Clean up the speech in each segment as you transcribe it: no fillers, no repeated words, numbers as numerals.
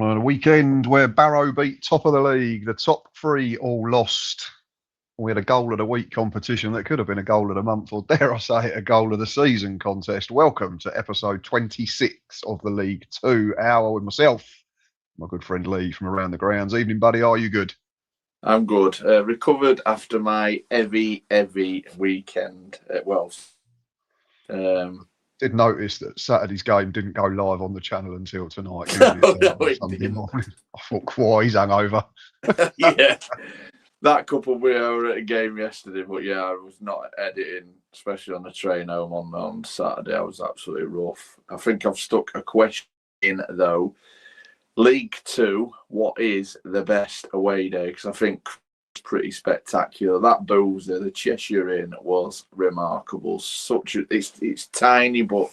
On a weekend where Barrow beat top of the league, the top three all lost. We had a goal of the week competition that could have been a goal of the month, or dare I say it, a goal of the season contest. Welcome to episode 26 of the League 2 hour with myself, my good friend Lee from around the grounds. Evening, buddy. Are you good? I'm good. Recovered after my heavy weekend at Wells. Did notice that Saturday's game didn't go live on the channel until tonight. It morning. I thought, why, he's hungover. Yeah, that couple we were at a game yesterday, but yeah, I was not editing, especially on the train home on Saturday. I was absolutely rough. I think I've stuck a question in though. League 2, what is the best away day? Because I think it's pretty spectacular. That boozer, the Cheshire Inn, was remarkable. It's tiny, but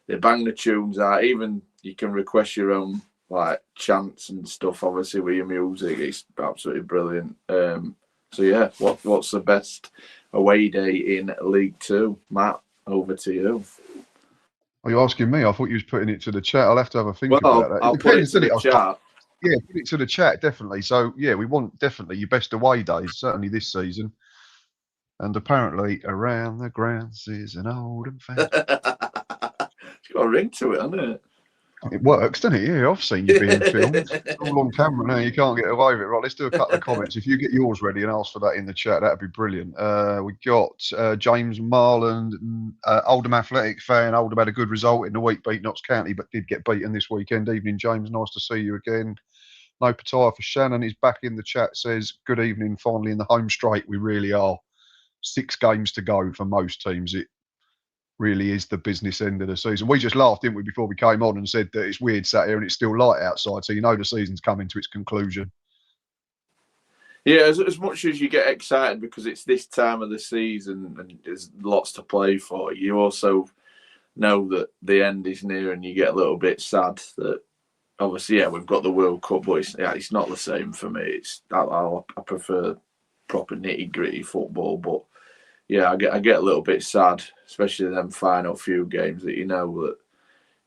they bang the tunes out. Even you can request your own chants and stuff. Obviously, with your music, it's absolutely brilliant. So yeah, what's the best away day in League 2? Matt, over to you. Are you asking me? I thought you was putting it to the chat. I'll have to have a think about that. I'll put it to the chat. Yeah, put it to the chat, definitely. So, yeah, we want definitely your best away days, certainly this season. And apparently, around the grounds is an Oldham fan. It's got a ring to it, hasn't it? It works, doesn't it? Yeah, I've seen you being filmed. All on camera now, you can't get away with it. Right, let's do a couple of comments. If you get yours ready and ask for that in the chat, that'd be brilliant. We got James Marland, Oldham Athletic fan. Oldham had a good result in the week, beat Notts County, but did get beaten this weekend. Evening, James. Nice to see you again. No Pataya for Shannon. He's back in the chat, says, good evening, finally in the home straight. We really are. 6 games to go for most teams. It really is the business end of the season. We just laughed, didn't we, before we came on and said that it's weird sat here and it's still light outside, so you know the season's coming to its conclusion. Yeah, as much as you get excited because it's this time of the season and there's lots to play for, you also know that the end is near and you get a little bit sad that obviously, yeah, we've got the World Cup, but it's not the same for me. I prefer proper nitty-gritty football, but yeah, I get a little bit sad, especially them final few games that you know that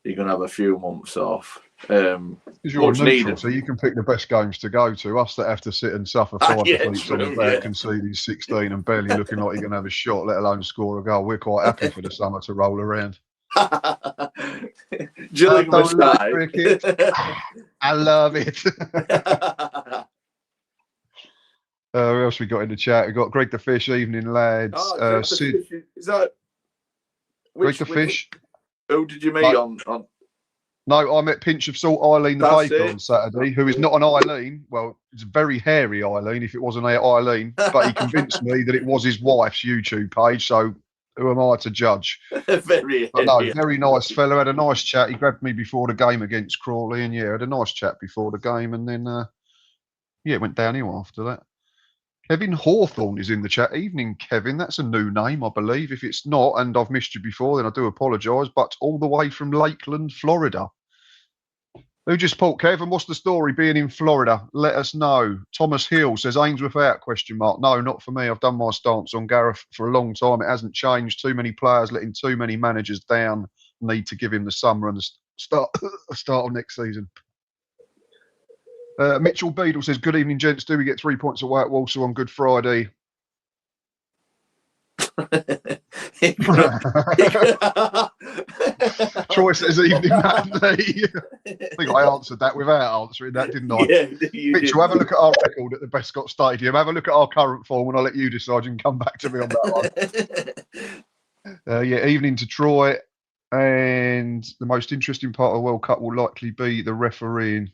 you're going to have a few months off. Because you're neutral, so you can pick the best games to go to. Us that have to sit and suffer 5 defeats on the back, conceding 16 and barely looking like you're going to have a shot, let alone score a goal. We're quite happy for the summer to roll around. Gillingham aside, cricket. I love it. Who else we got in the chat? We got Greg the Fish. Evening, lads. Sid. Is that Greg the Fish? Who did you meet on? No, I met Pinch of Salt Eileen the Baker on Saturday, who is not an Eileen. Well, it's a very hairy Eileen if it wasn't Eileen, but he convinced me that it was his wife's YouTube page. So who am I to judge? Very nice fella. Had a nice chat. He grabbed me before the game against Crawley, and yeah, had a nice chat before the game, and then it went downhill after that. Kevin Hawthorne is in the chat. Evening, Kevin. That's a new name, I believe. If it's not, and I've missed you before, then I do apologise. But all the way from Lakeland, Florida. Who just put Kevin? What's the story being in Florida? Let us know. Thomas Hill says Ainsworth out, question mark. No, not for me. I've done my stance on Gareth for a long time. It hasn't changed. Too many players letting too many managers down. Need to give him the summer and the start of next season. Mitchell Beadle says, good evening, gents. Do we get 3 points away at Walsall on Good Friday? Troy says, evening, Matt and Lee. I think I answered that without answering that, didn't I? Yeah, Mitchell, have a look at our record at the Bescott Stadium. Have a look at our current form and I'll let you decide. You can come back to me on that one. Evening to Troy. And the most interesting part of the World Cup will likely be the refereeing.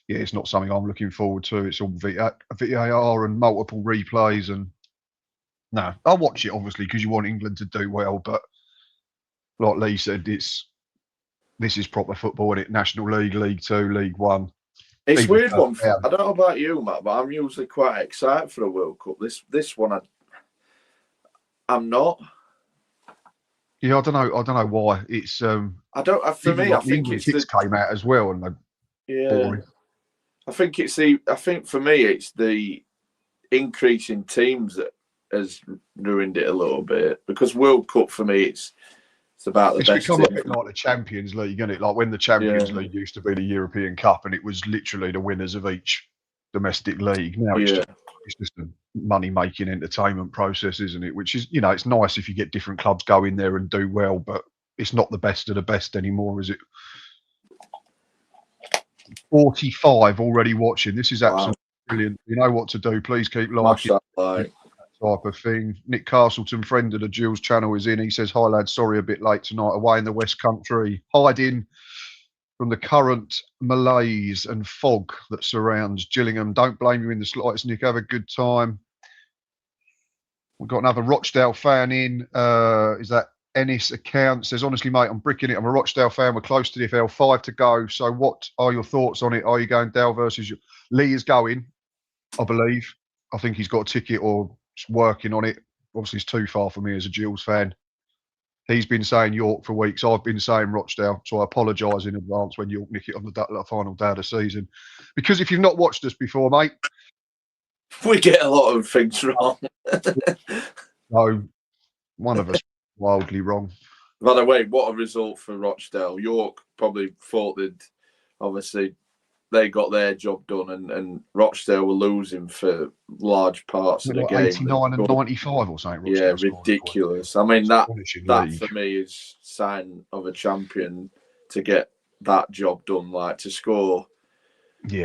Yeah, it's not something I'm looking forward to. It's all VAR and multiple replays. And no, I'll watch it, obviously, because you want England to do well. But like Lee said, this is proper football, isn't it? National League, League 2, League 1. It's a weird one. I don't know about you, Matt, but I'm usually quite excited for a World Cup. This one, I'm not. Yeah, I don't know why. It's For me, I think it's the came out as well, and boring. I think for me it's the increase in teams that has ruined it a little bit, because World Cup for me it's It's about the It's best become a team. bit like the Champions League, isn't it? Like when the Champions League used to be the European Cup, and it was literally the winners of each domestic league. Now it's just a money-making entertainment process, isn't it? Which is, it's nice if you get different clubs go in there and do well, but it's not the best of the best anymore, is it? 45 already watching. This is absolutely brilliant. You know what to do. Please keep liking that type of thing. Nick Castleton, friend of the Gills channel, is in. He says, "Hi lads, sorry a bit late tonight. Away in the West Country, hiding from the current malaise and fog that surrounds Gillingham. Don't blame you in the slightest, Nick. Have a good time." We've got another Rochdale fan in. Is that Ennis account? Says, "Honestly, mate, I'm bricking it. I'm a Rochdale fan. We're close to the FL, 5 to go. So what are your thoughts on it? Are you going Dale versus Lee?" Is going, I believe. I think he's got a ticket or working on it. Obviously, it's too far for me as a Gills fan. He's been saying York for weeks. I've been saying Rochdale, so I apologise in advance when York nick it on the final day of the season. Because if you've not watched us before, mate, we get a lot of things wrong. No, one of us wildly wrong. By the way, what a result for Rochdale. York probably thought obviously they got their job done, and Rochdale were losing for large parts of the game. 89 and 95 or something. Yeah, ridiculous. I mean, that for me is sign of a champion to get that job done, like to score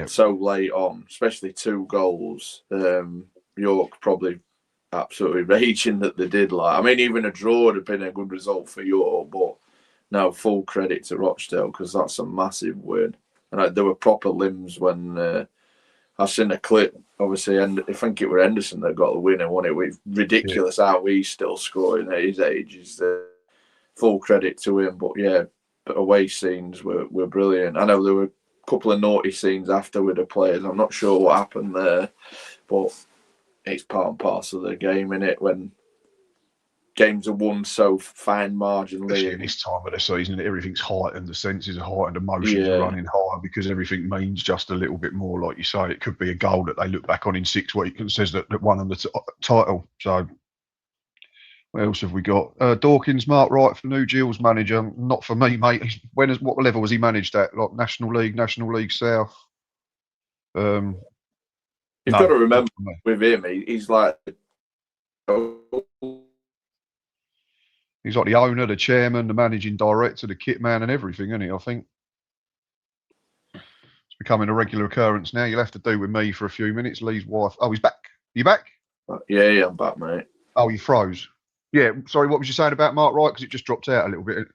so late on, especially 2 goals. York probably absolutely raging that they did. Like, I mean, even a draw would have been a good result for York, but no, full credit to Rochdale because that's a massive win. And there were proper limbs when I've seen a clip, obviously, and I think it was Henderson that got the winner, wasn't it? With ridiculous how he's still scoring at his age. Is full credit to him. But yeah, away scenes were brilliant. I know there were a couple of naughty scenes after with the players. I'm not sure what happened there, but it's part and parcel of the game, innit? When games are won so fine marginally. Especially in this time of the season, everything's heightened, the senses are heightened, emotions are running higher because everything means just a little bit more. Like you say, it could be a goal that they look back on in 6 weeks and says that won them the title. So what else have we got? Dawkins, Mark Wright for new Gills manager. Not for me, mate. What level was he managed at? Like National League South? You've got to remember with him, he's like... He's like the owner, the chairman, the managing director, the kit man, and everything, isn't he? I think it's becoming a regular occurrence now. You'll have to do with me for a few minutes. Lee's wife. Oh, he's back. You back? Yeah, I'm back, mate. Oh, you froze. Yeah, sorry. What was you saying about Mark Wright? Because it just dropped out a little bit.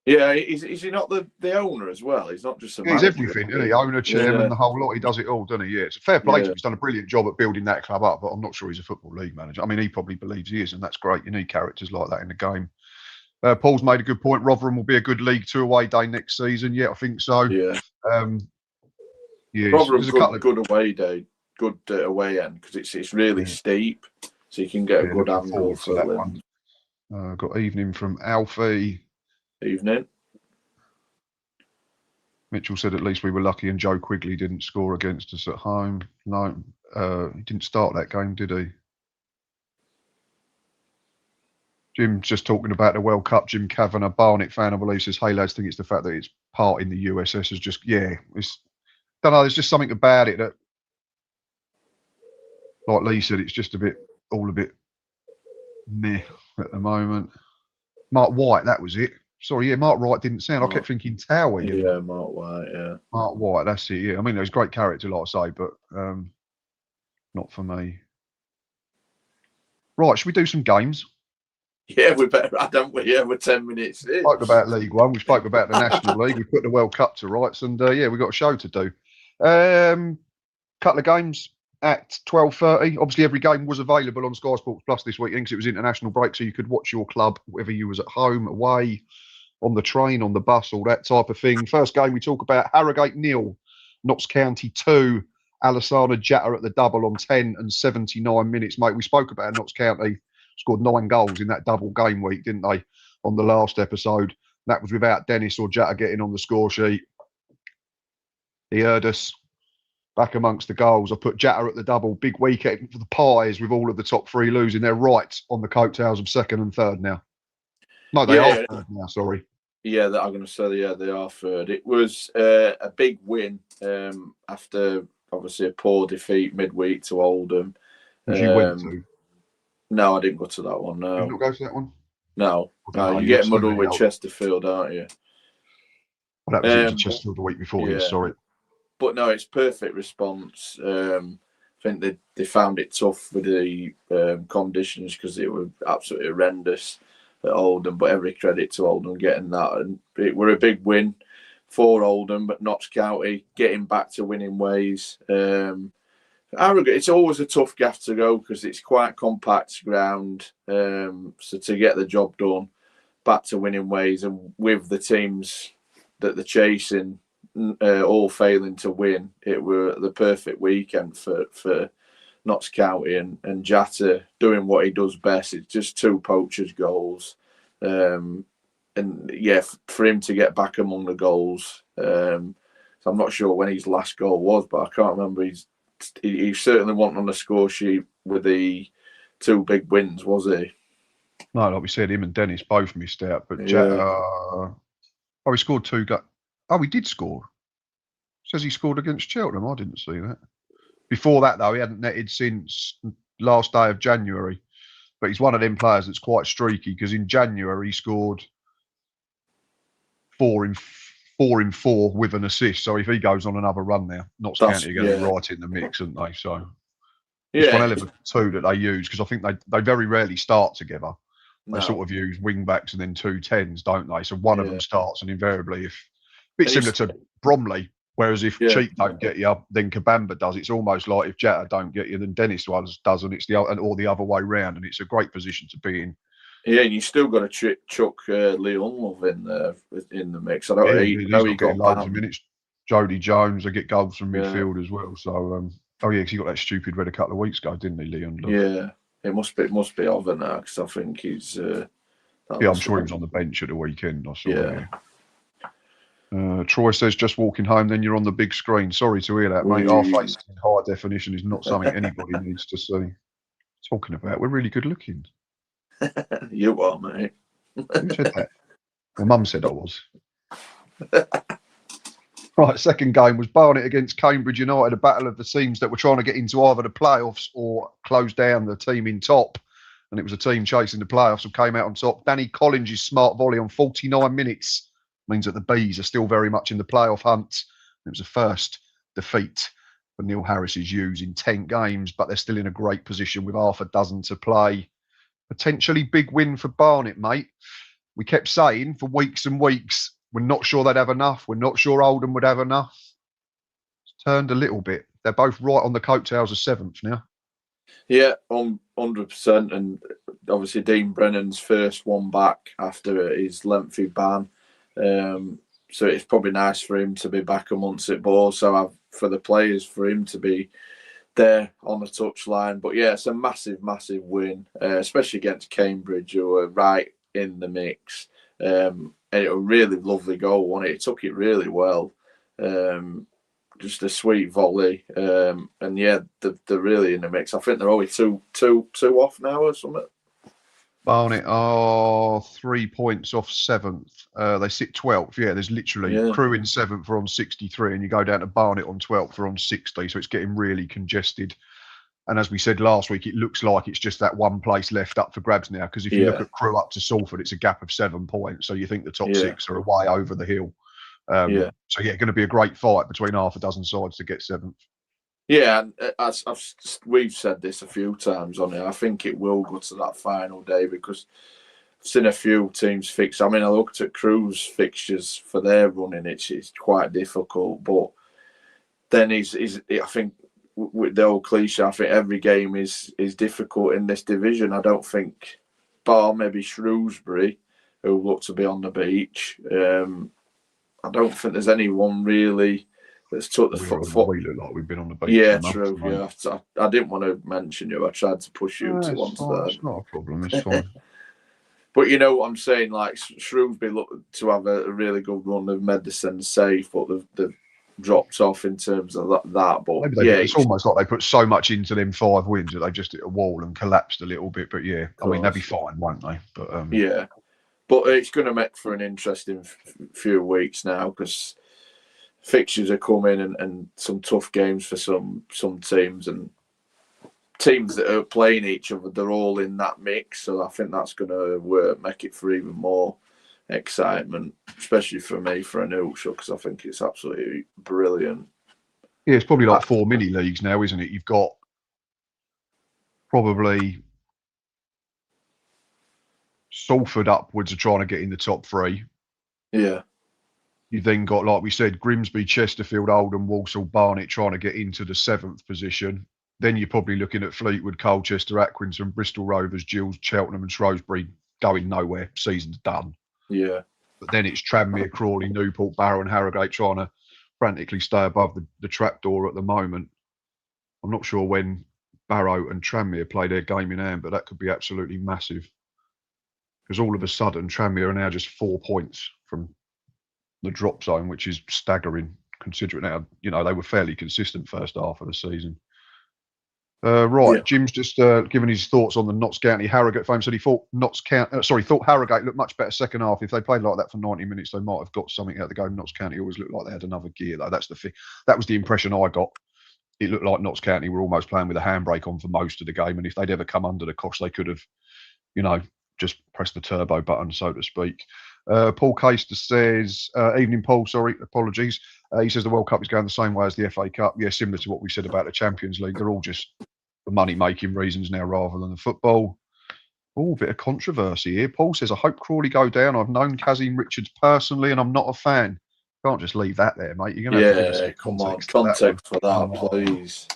Yeah, is he not the owner as well? He's not just a manager. He's everything, isn't he? Owner, chairman, the whole lot. He does it all, doesn't he? Yeah, it's a fair play to him. He's done a brilliant job at building that club up, but I'm not sure he's a Football League manager. I mean, he probably believes he is, and that's great. You need characters like that in the game. Paul's made a good point. Rotherham will be a good League 2 away day next season. Yeah, I think so. Yeah. Rotherham's good away day, good away end because it's really steep, so you can get a good angle for that one. Got evening from Alfie. Evening. Mitchell said at least we were lucky and Joe Quigley didn't score against us at home. No, he didn't start that game, did he? Jim's just talking about the World Cup. Jim Kavanagh, Barnet fan, I believe, says, "Hey lads, think it's the fact that it's part in the USS is just it's don't know. There's just something about it that, like Lee said, it's just all a bit meh at the moment." Mark White, that was it. Sorry, yeah, Mark White didn't sound. I kept thinking Towie. Yeah, Mark White. Yeah, Mark White. That's it. Yeah, I mean, there's great character, like I say, but not for me. Right, should we do some games? Yeah, we better, don't we? Yeah, we're 10 minutes in. We spoke about League One. We spoke about the National League. We put the World Cup to rights, and we've got a show to do. Couple of games at 12:30. Obviously, every game was available on Sky Sports Plus this weekend because it was international break, so you could watch your club, whether you was at home, away, on the train, on the bus, all that type of thing. First game, we talk about Harrogate 0, Notts County 2. Alassana Jatta at the double on 10 and 79 minutes, mate. We spoke about Notts County. Scored 9 goals in that double game week, didn't they, on the last episode? That was without Dennis or Jatta getting on the score sheet. He heard us back amongst the goals. I put Jatta at the double. Big weekend for the Pies with all of the top 3 losing. They're right on the coattails of second and third now. No, they are third now, sorry. Yeah, I'm going to say, they are third. It was a big win after, obviously, a poor defeat midweek to Oldham. Which you went to? No, I didn't go to that one, no. Did you not go to that one? No. You get muddled with Chesterfield, aren't you? Well, that was Chesterfield the week before, yeah. Sorry. But no, it's perfect response. I think they found it tough with the conditions because it was absolutely horrendous at Oldham, but every credit to Oldham getting that. And it were a big win for Oldham, but Notts County getting back to winning ways. Harrogate, it's always a tough gaff to go because it's quite compact ground. So to get the job done, back to winning ways, and with the teams that they're chasing all failing to win, it were the perfect weekend for Notts County and Jatta doing what he does best. It's just 2 poachers' goals. And yeah, for him to get back among the goals. So I'm not sure when his last goal was, but I can't remember. He certainly wasn't on the score sheet with the 2 big wins, was he? No, like we said, him and Dennis both missed out. But Jatta, he scored 2 goals. Oh, he did score. Says he scored against Cheltenham. I didn't see that. Before that, though, he hadn't netted since last day of January. But he's one of them players that's quite streaky because in January he scored 4 in 4 with an assist. So if he goes on another run now, Notts County are going to be right in the mix, aren't they? So it's one element 2 that they use because I think they very rarely start together. They sort of use wing backs and then 2 10s, don't they? So one of them starts, and invariably, if a bit similar to Bromley. Whereas if Cheek don't get you, then Kabamba does. It's almost like if Jatta don't get you, then Dennis does, and it's the other way round. And it's a great position to be in. Yeah, and you still got to chuck Leon Love in the mix. I know he got loads of minutes. Jody Jones, they get goals from midfield as well. So because he got that stupid red a couple of weeks ago, didn't he, Leon Love? Yeah, it must be over now because I think he's. I'm sure he was on the bench at the weekend. I saw. Yeah. Troy says, just walking home, then you're on the big screen. Sorry to hear that, mate. Our faces in high definition is not something anybody needs to see. Talking about, we're really good looking. You are, mate. Who said that? My mum said I was. Right, second game was Barnet against Cambridge United, a battle of the teams that were trying to get into either the playoffs or close down the team in top. And it was a team chasing the playoffs who came out on top. Danny Collins' smart volley on 49 minutes means that the Bees are still very much in the playoff hunt. It was the first defeat for Neil Harris's U's in 10 games, but they're still in a great position with half a dozen to play. Potentially big win for Barnet, mate. We kept saying for weeks and weeks, we're not sure they'd have enough. We're not sure Oldham would have enough. It's turned a little bit. They're both right on the coattails of 7th now. Yeah, 100%. And obviously Dean Brennan's first one back after his lengthy ban. So it's probably nice for him to be back amongst it, but also for the players, for him to be there on the touchline. But yeah, it's a massive, massive win, especially against Cambridge, who were right in the mix. And it was a really lovely goal, wasn't it? It took it really well. Just a sweet volley. And yeah, they're really in the mix. I think they're only two off now or something. Barnet are 3 points off 7th. They sit 12th. Yeah, there's literally Crewe in 7th are on 63, and you go down to Barnet on 12th are on 60. So it's getting really congested. And as we said last week, it looks like it's just that one place left up for grabs now. Because if you look at Crewe up to Salford, it's a gap of 7 points. So you think the top 6 are away over the hill. So yeah, going to be a great fight between half a dozen sides to get 7th. Yeah, and as we've said this a few times on it, I think it will go to that final day because I've seen a few teams fix. I mean, I looked at Crewe's fixtures for their running; it's quite difficult. But then I think with the old cliche, I think every game is difficult in this division. I don't think, bar maybe Shrewsbury, who look to be on the beach. I don't think there's anyone really. Let's took the foot. We look like we've been on the beach. Yeah, true. Yeah, I didn't want to mention you. I tried to push you to one side. It's not a problem. It's fine. But you know what I'm saying? Like Shrewsbury look to have a really good run. They've made the sense safe, but they've dropped off in terms of that. But it's almost like they put so much into them 5 wins that they just hit a wall and collapsed a little bit. But yeah, I mean they'll be fine, won't they? But yeah. But it's going to make for an interesting few weeks now because fixtures are coming and some tough games for some teams, and teams that are playing each other, they're all in that mix. So I think that's going to make it for even more excitement, especially for me for a neutral, because I think it's absolutely brilliant. Yeah, it's probably like 4 mini leagues now, isn't it? You've got probably Salford upwards are trying to get in the top 3. Yeah. You've then got, like we said, Grimsby, Chesterfield, Oldham, Walsall, Barnet trying to get into the 7th position. Then you're probably looking at Fleetwood, Colchester, Accrington, Bristol Rovers, Gills, Cheltenham and Shrewsbury going nowhere. Season's done. Yeah. But then it's Tranmere, Crawley, Newport, Barrow and Harrogate trying to frantically stay above the trapdoor at the moment. I'm not sure when Barrow and Tranmere play their game in hand, but that could be absolutely massive. Because all of a sudden, Tranmere are now just 4 points from the drop zone, which is staggering, considering how, they were fairly consistent first half of the season. Right, yeah. Jim's just given his thoughts on the Notts County Harrogate game. Said he thought thought Harrogate looked much better second half. If they played like that for 90 minutes, they might have got something out of the game. Notts County always looked like they had another gear, though. That's the thing. That was the impression I got. It looked like Notts County were almost playing with a handbrake on for most of the game, and if they'd ever come under the cosh, they could have, just pressed the turbo button, so to speak. Paul Caster says, evening Paul, sorry, apologies. He says the World Cup is going the same way as the FA Cup. Yeah, similar to what we said about the Champions League. They're all just for money-making reasons now rather than the football. Oh, bit of controversy here. Paul says, I hope Crawley go down. I've known Kazim Richards personally and I'm not a fan. Can't just leave that there, mate. You're going to have to give us some context for that, please.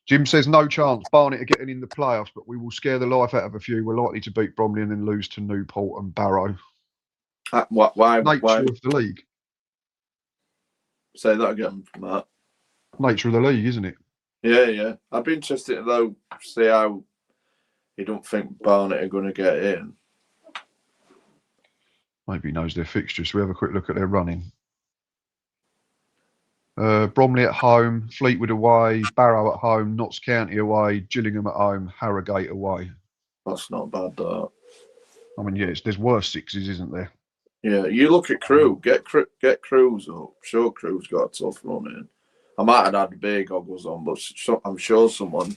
Jim says, no chance. Barnet are getting in the playoffs, but we will scare the life out of a few. We're likely to beat Bromley and then lose to Newport and Barrow. Why? Nature of the league. Say that again, Matt. Nature of the league, isn't it? Yeah. I'd be interested, though, to see how you don't think Barnet are going to get in. Maybe he knows their fixtures. So we have a quick look at their running. Bromley at home, Fleetwood away, Barrow at home, Notts County away, Gillingham at home, Harrogate away. That's not bad, that. I mean, yeah, there's worse sixes, isn't there? Yeah, you look at Crew. Get Crews up. Sure, Crew's got a tough run in. I might have had big goggles on, but I'm sure someone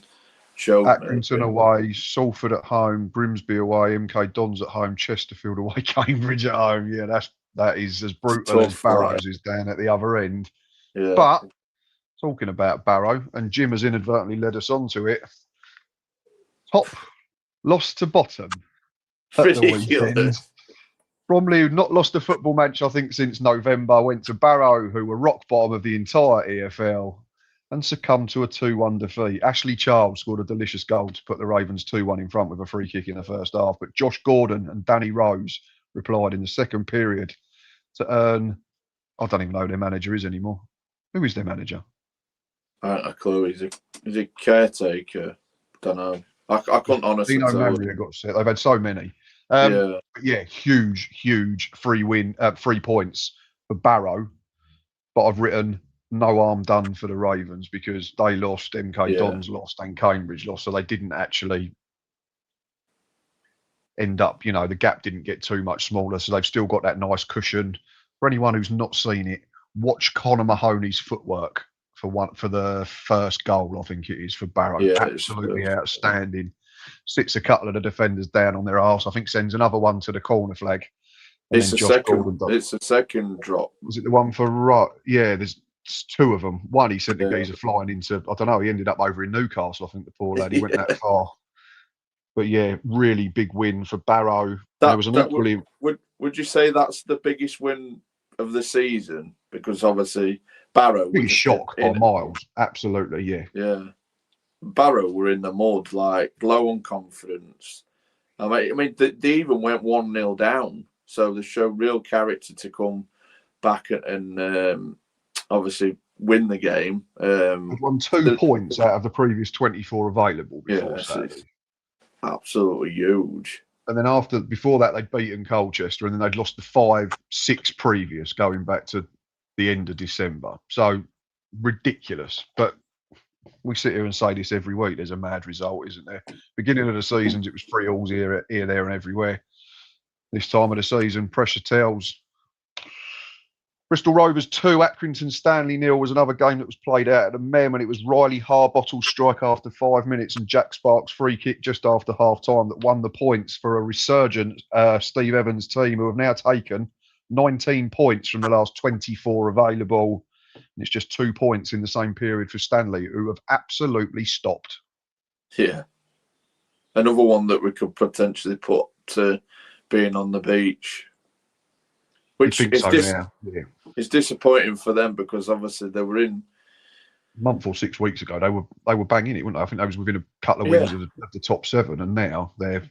showed Accrington away, Salford at home, Grimsby away, MK Dons at home, Chesterfield away, Cambridge at home. Yeah, that is as brutal as Barrow's is down at the other end. Yeah. But talking about Barrow, and Jim has inadvertently led us onto it. Top lost to bottom at the weekend. Bromley, who'd not lost a football match, I think, since November, went to Barrow, who were rock bottom of the entire EFL, and succumbed to a 2-1 defeat. Ashley Charles scored a delicious goal to put the Ravens 2-1 in front with a free kick in the first half. But Josh Gordon and Danny Rose replied in the second period to earn, I don't even know who their manager is anymore. Who is their manager? I haven't a clue. He's a caretaker. Don't know. I couldn't honestly tell. Maria got set. They've had so many. Yeah, huge free points for Barrow. But I've written no harm done for the Ravens because they lost, MK Dons lost, and Cambridge lost. So they didn't actually end up, the gap didn't get too much smaller. So they've still got that nice cushion. For anyone who's not seen it, watch Connor Mahoney's footwork for the first goal, I think it is, for Barrow. Yeah, absolutely outstanding. Sits a couple of the defenders down on their arse. I think sends another one to the corner flag. It's the second drop. Was it the one for right? Yeah, there's two of them. One he sent the geezer flying into, I don't know, he ended up over in Newcastle, I think, the poor lad. He went that far. But yeah, really big win for Barrow. There was an equally... Would you say that's the biggest win of the season? Because obviously Barrow... Big shock by miles. Absolutely, yeah. Yeah. Barrow were in the mud, like low on confidence. I mean, they even went 1-0 down. So they showed real character to come back and obviously win the game. They've won 2 points out of the previous 24 available before Saturday. Absolutely huge. And then before that, they'd beaten Colchester, and then they'd lost the 5-6 previous, going back to the end of December. So ridiculous. But we sit here and say this every week. There's a mad result, isn't there? Beginning of the seasons, it was 3-3 here, there, and everywhere. this time of the season. Pressure tells. Bristol Rovers 2, Accrington Stanley 0 was another game that was played out at the Mem, and it was Riley Harbottle's strike after 5 minutes and Jack Sparks' free kick just after half-time that won the points for a resurgent Steve Evans team, who have now taken 19 points from the last 24 available. And it's just 2 points in the same period for Stanley, who have absolutely stopped. Yeah. Another one that we could potentially put to being on the beach. Which is it's disappointing for them because obviously they were in a month or 6 weeks ago. They were banging it, weren't they? I think they was within a couple of wins of the top 7, and now they're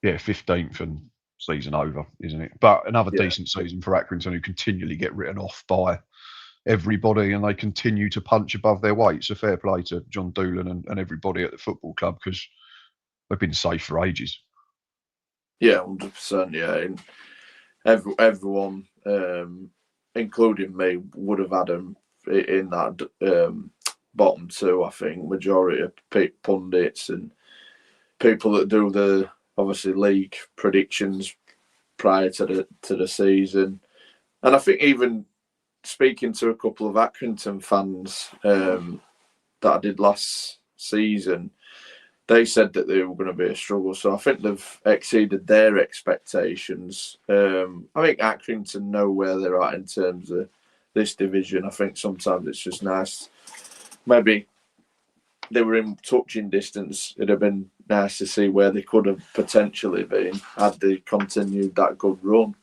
15th and season over, isn't it? But another decent season for Accrington, who continually get written off by everybody, and they continue to punch above their weight. So fair play to John Doolan and everybody at the football club, because they've been safe for ages. Yeah, 100%. Yeah. And everyone, including me, would have had them in that bottom 2. I think majority of pundits and people that do the obviously league predictions prior to the season, and I think even speaking to a couple of Accrington fans that I did last season, they said that they were going to be a struggle. So I think they've exceeded their expectations. I think Accrington know where they're at in terms of this division. I think sometimes it's just nice. Maybe they were in touching distance. It'd have been nice to see where they could have potentially been had they continued that good run.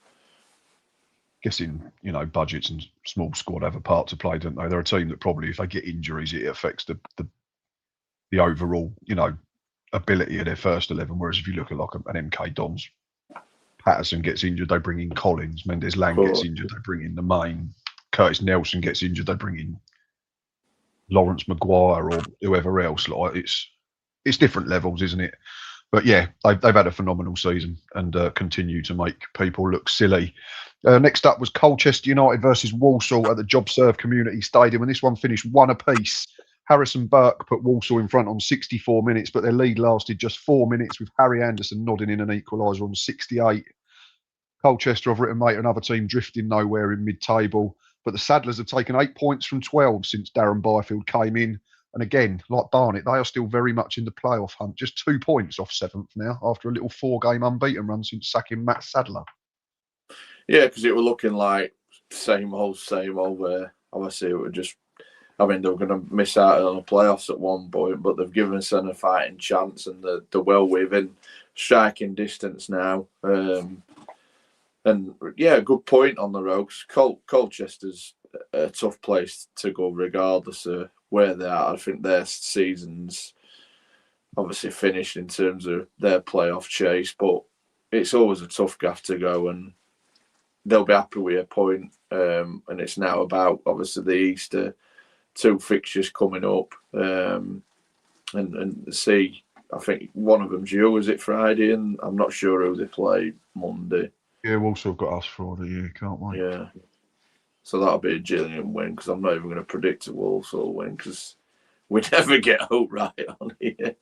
Guessing, budgets and small squad have a part to play, don't they? They're a team that probably, if they get injuries, it affects the overall, ability of their first 11. Whereas if you look at like an MK Dons, Patterson gets injured, they bring in Collins. Mendes Lang gets injured, they bring in the main. Curtis Nelson gets injured, they bring in Lawrence Maguire or whoever else. Like it's different levels, isn't it? But yeah, they've had a phenomenal season and continue to make people look silly. Next up was Colchester United versus Walsall at the JobServe Community Stadium, and this one finished 1 apiece. Harrison Burke put Walsall in front on 64 minutes, but their lead lasted just 4 minutes, with Harry Anderson nodding in an equaliser on 68. Colchester, I've written, mate, another team drifting nowhere in mid-table, but the Saddlers have taken 8 points from 12 since Darren Byfield came in. And again, like Barnet, they are still very much in the playoff hunt. Just 2 points off 7th now after a little 4-game unbeaten run since sacking Matt Sadler. Yeah, because it was looking like same old, where obviously it would just... they were going to miss out on the playoffs at one point, but they've given us a fighting chance, and they're well within striking distance now. And yeah, good point on the Rogues. Colchester's a tough place to go regardless of where they are. I think their season's obviously finished in terms of their playoff chase, but it's always a tough gaff to go, and they'll be happy with a point. And it's now about obviously the Easter 2 fixtures coming up, and see. I think one of them's you. Is it Friday? And I'm not sure who they play Monday. Yeah, we've also got us Friday. Yeah, can't wait. Yeah, so that'll be a Gillian win, because I'm not even going to predict a Walsall win, because we never get hope right on here.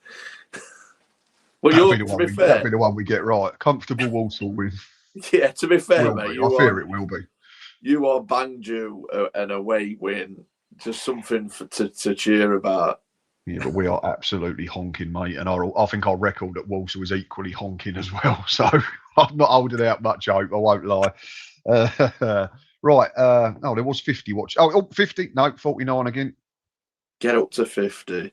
Well, that'll be the one we get right. Comfortable Walsall win. Yeah, to be fair, mate, I fear it will be. You are banged you an away win. Just something to cheer about. Yeah, but we are absolutely honking, mate. And I think our record at Walsall is equally honking as well. So I'm not holding out much hope, I won't lie. Right. There was 50 watch. 50? No, 49 again. Get up to 50.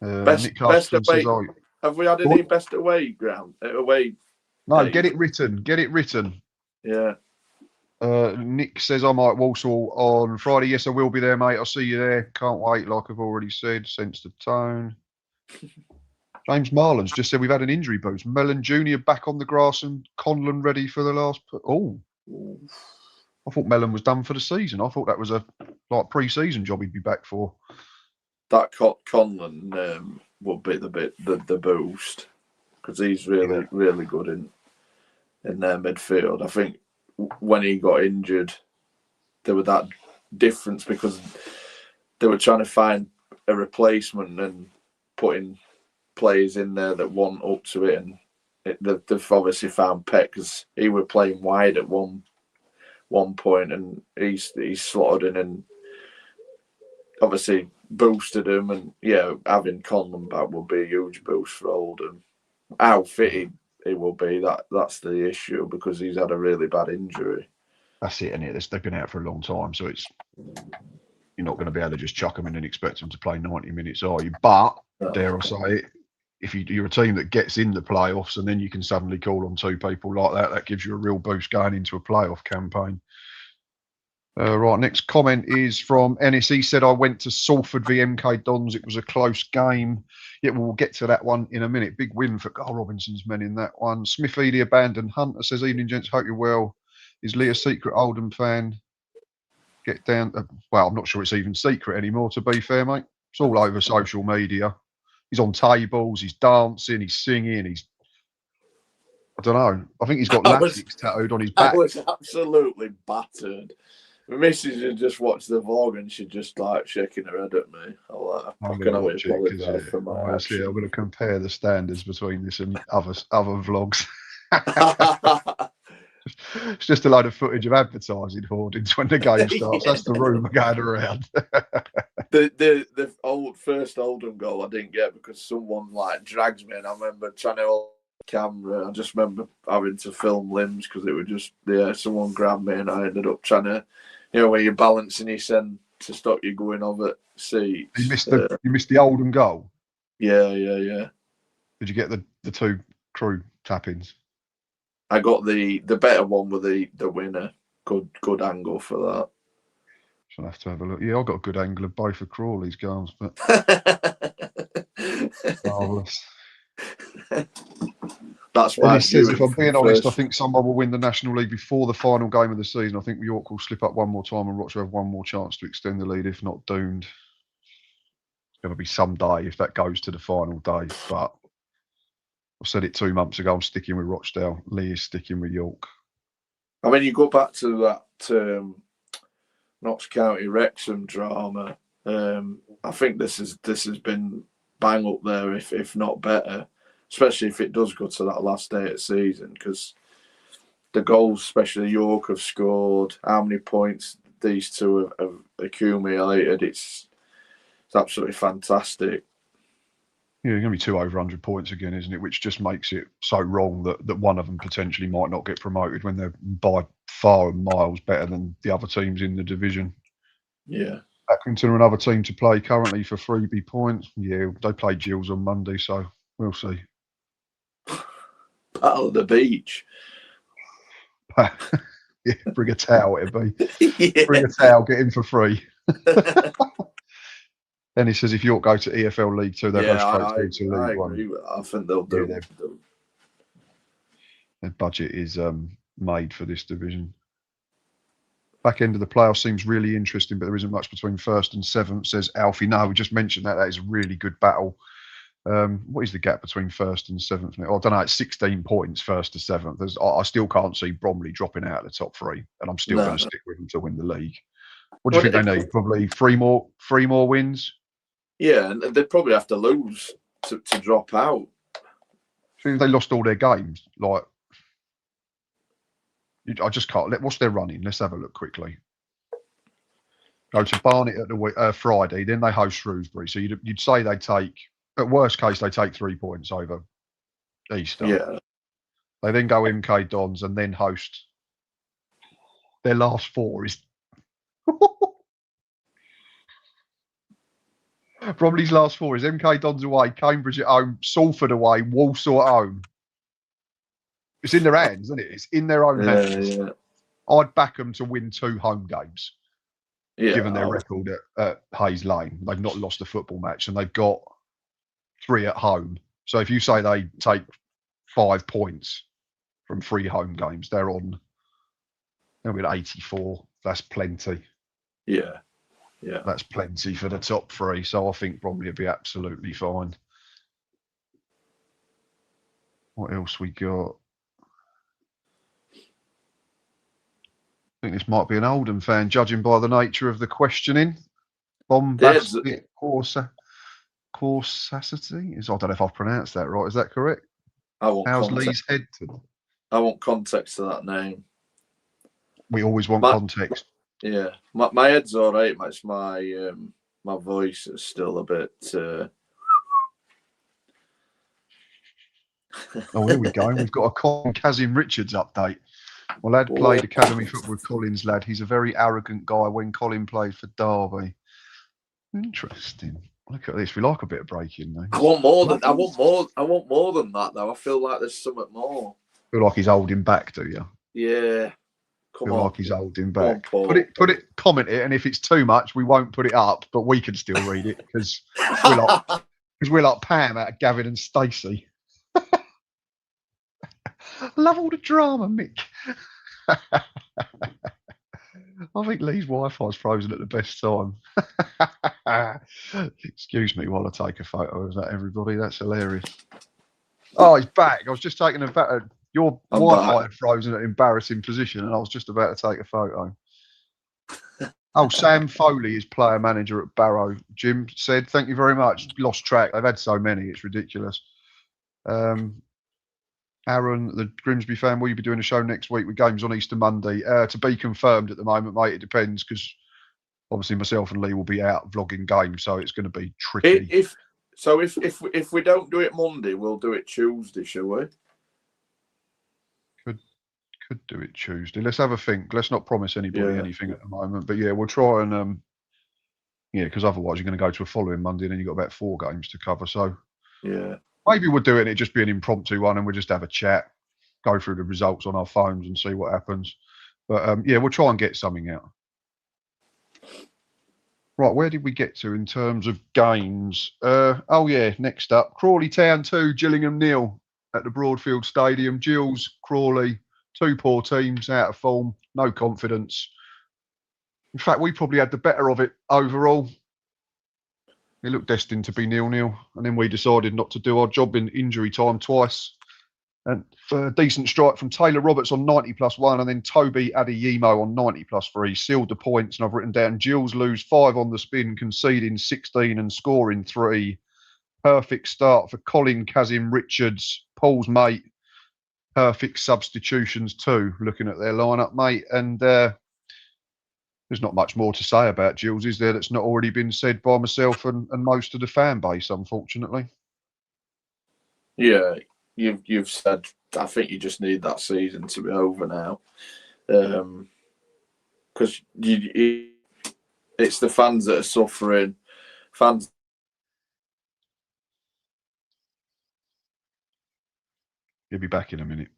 Best away. Have we had any best away ground? Away? No, days? Get it written. Yeah. Nick says I'm at Walsall on Friday. Yes, I will be there, mate. I'll see you there. Can't wait, like I've already said. Sense the tone. James Marlon's just said we've had an injury boost. Mellon Jr. back on the grass and Conlon ready for the last... I thought Mellon was done for the season. I thought that was a pre-season job he'd be back for. That Conlon will be the boost, because he's really good in their midfield. I think when he got injured, there was that difference, because they were trying to find a replacement and putting players in there that weren't up to it, and they've obviously found Peck because he was playing wide at one point, and he's slotted in and obviously boosted him. And having Conlon back will be a huge boost for Oldham. How fit he will be, that's the issue, because he's had a really bad injury. That's it, and they've been out for a long time, so you're not going to be able to just chuck them in and expect them to play 90 minutes, are you? But dare I say it, if you're a team that gets in the playoffs and then you can suddenly call on two people like that gives you a real boost going into a playoff campaign. Right, next comment is from Ennis. He said, I went to Salford v MK Dons. It was a close game. Yeah, we'll get to that one in a minute. Big win for Carl Robinson's men in that one. Smith Edie Abandoned Hunter says, evening, gents. Hope you're well. Is Lee a secret Oldham fan? Get down. Well, I'm not sure it's even secret anymore, to be fair, mate. It's all over social media. He's on tables. He's dancing. He's singing. I don't know. I think he's got Latics tattooed on his back. I was absolutely battered. My missus had just watched the vlog and she just like shaking her head at me. I'm going to watch it because I'm going to compare the standards between this and other vlogs. It's just a load of footage of advertising hoardings when the game starts. That's the rumour going around. the first Oldham goal I didn't get because someone like drags me, and I remember trying to hold the camera. I just remember having to film limbs because it was just someone grabbed me and I ended up trying to, where you're balancing your end to stop you going over seats. You missed the Oldham goal. Yeah. Did you get the two crew tap-ins? I got the better one with the winner. Good angle for that. I'll have to have a look. Yeah, I got a good angle of both of Crawley's goals, but marvellous. That's why he says, if I'm being honest, I think someone will win the National League before the final game of the season. I think York will slip up one more time and Rochdale have one more chance to extend the lead, if not doomed. It's going to be some day if that goes to the final day, but I said it 2 months ago. I'm sticking with Rochdale. Lee is sticking with York. I mean, you go back to that Notts County Wrexham drama. I think this has been bang up there, if not better, especially if it does go to that last day of the season, because the goals, especially York, have scored. How many points these two have accumulated? It's absolutely fantastic. Yeah, it's going to be 2 over 100 points again, isn't it? Which just makes it so wrong that one of them potentially might not get promoted when they're by far and miles better than the other teams in the division. Yeah. Accrington are another team to play currently for freebie points. Yeah, they play Gills on Monday, so we'll see. Battle of the beach. Yeah, bring a towel, it'd be. Yeah. Bring a towel, get in for free. Then he says if York go to EFL League 2, they'll go straight through to League 1. I think they'll do. Their budget is made for this division. Back end of the playoffs seems really interesting, but there isn't much between 1st and 7th, says Alfie. No, we just mentioned that. That is a really good battle. What is the gap between 1st and 7th? I don't know. It's 16 points, 1st to 7th. I still can't see Bromley dropping out of the top 3, and I'm still going to stick with them to win the league. What do you think they need? Probably three more wins? Yeah, and they'd probably have to lose to drop out. So they lost all their games. I just can't. What's their running? Let's have a look quickly. Go to Barnet at the Friday, then they host Shrewsbury. So you'd say they take, at worst case, they take 3 points over Easter. Yeah. They then go MK Dons and then host. Their last 4 is. Bromley's last 4 is MK Dons away, Cambridge at home, Salford away, Walsall at home. It's in their hands, isn't it? It's in their own hands. Yeah. I'd back them to win 2 home games, given their record at Hayes Lane. They've not lost a football match, and they've got 3 at home. So if you say they take 5 points from 3 home games, they'll be at 84. That's plenty. Yeah. That's plenty for the top 3. So I think Bromley will be absolutely fine. What else we got? I think this might be an Oldham fan, judging by the nature of the questioning. Bombastic Corsacity. I don't know if I've pronounced that right. Is that correct? I want How's context. Lee's head? I want context to that name. We always want context. Yeah, my head's all right. It's my my voice is still a bit. Oh, here we go. We've got a Colin Kazim Richards update. Well, lad played academy football with Colin's lad. He's a very arrogant guy when Colin played for Derby. Interesting. Look at this. We like a bit of breaking news. I want more than that though. I feel like there's something more. Feel like he's holding back, do you? Yeah. Feel like he's holding back. Put it, comment it, and if it's too much, we won't put it up, but we can still read it because we're like Pam out of Gavin and Stacey. Love all the drama, Mick. I think Lee's Wi-Fi's frozen at the best time. Excuse me while I take a photo of that, everybody. That's hilarious. Oh, he's back. I was just taking a photo. Your Wi-Fi had frozen at an embarrassing position, and I was just about to take a photo. Oh, Sam Foley is player manager at Barrow. Jim said, thank you very much. Lost track. They've had so many. It's ridiculous. Aaron, the Grimsby fan, will you be doing a show next week with games on Easter Monday? To be confirmed at the moment, mate. It depends because obviously myself and Lee will be out vlogging games, so it's going to be tricky. If we don't do it Monday, we'll do it Tuesday, shall we? Could do it Tuesday. Let's have a think. Let's not promise anybody anything at the moment. But yeah, we'll try and because otherwise you're going to go to a following Monday and then you've got about 4 games to cover. So yeah. Maybe we'll do it and it just be an impromptu one and we'll just have a chat, go through the results on our phones and see what happens. But yeah, we'll try and get something out. Right, where did we get to in terms of games? Oh yeah, next up, Crawley Town 2, Gillingham 0 at the Broadfield Stadium. Gills, Crawley, 2 poor teams, out of form, no confidence. In fact, we probably had the better of it overall. It looked destined to be 0-0, and then we decided not to do our job in injury time twice. And a decent strike from Taylor Roberts on 90+1, and then Toby Adeyemo on 90+3 sealed the points. And I've written down Gills lose 5 on the spin, conceding 16 and scoring 3. Perfect start for Colin Kazim Richards, Paul's mate. Perfect substitutions too, looking at their lineup, mate. And there's not much more to say about Gills, is there, that's not already been said by myself and most of the fan base, unfortunately. Yeah, you've said, I think you just need that season to be over now. Because it's the fans that are suffering. Fans. He'll be back in a minute.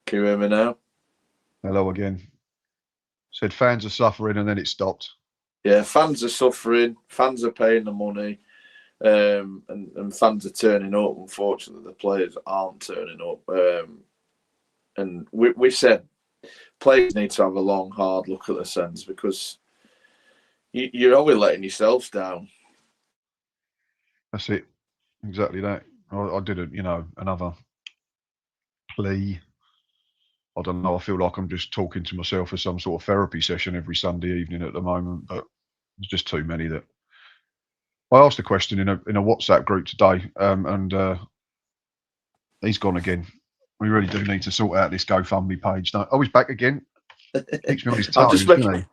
Can you hear me now? Hello again. Said fans are suffering and then it stopped. Yeah, fans are suffering. Fans are paying the money. And fans are turning up. Unfortunately, the players aren't turning up. And we said players need to have a long, hard look at the sense because you're always letting yourselves down. That's it. Exactly that. I did another plea. I don't know. I feel like I'm just talking to myself for some sort of therapy session every Sunday evening at the moment, but there's just too many that. I asked a question in a WhatsApp group today, and he's gone again. We really do need to sort out this GoFundMe page. Oh, he's back again. Keeps me on his toes, doesn't he?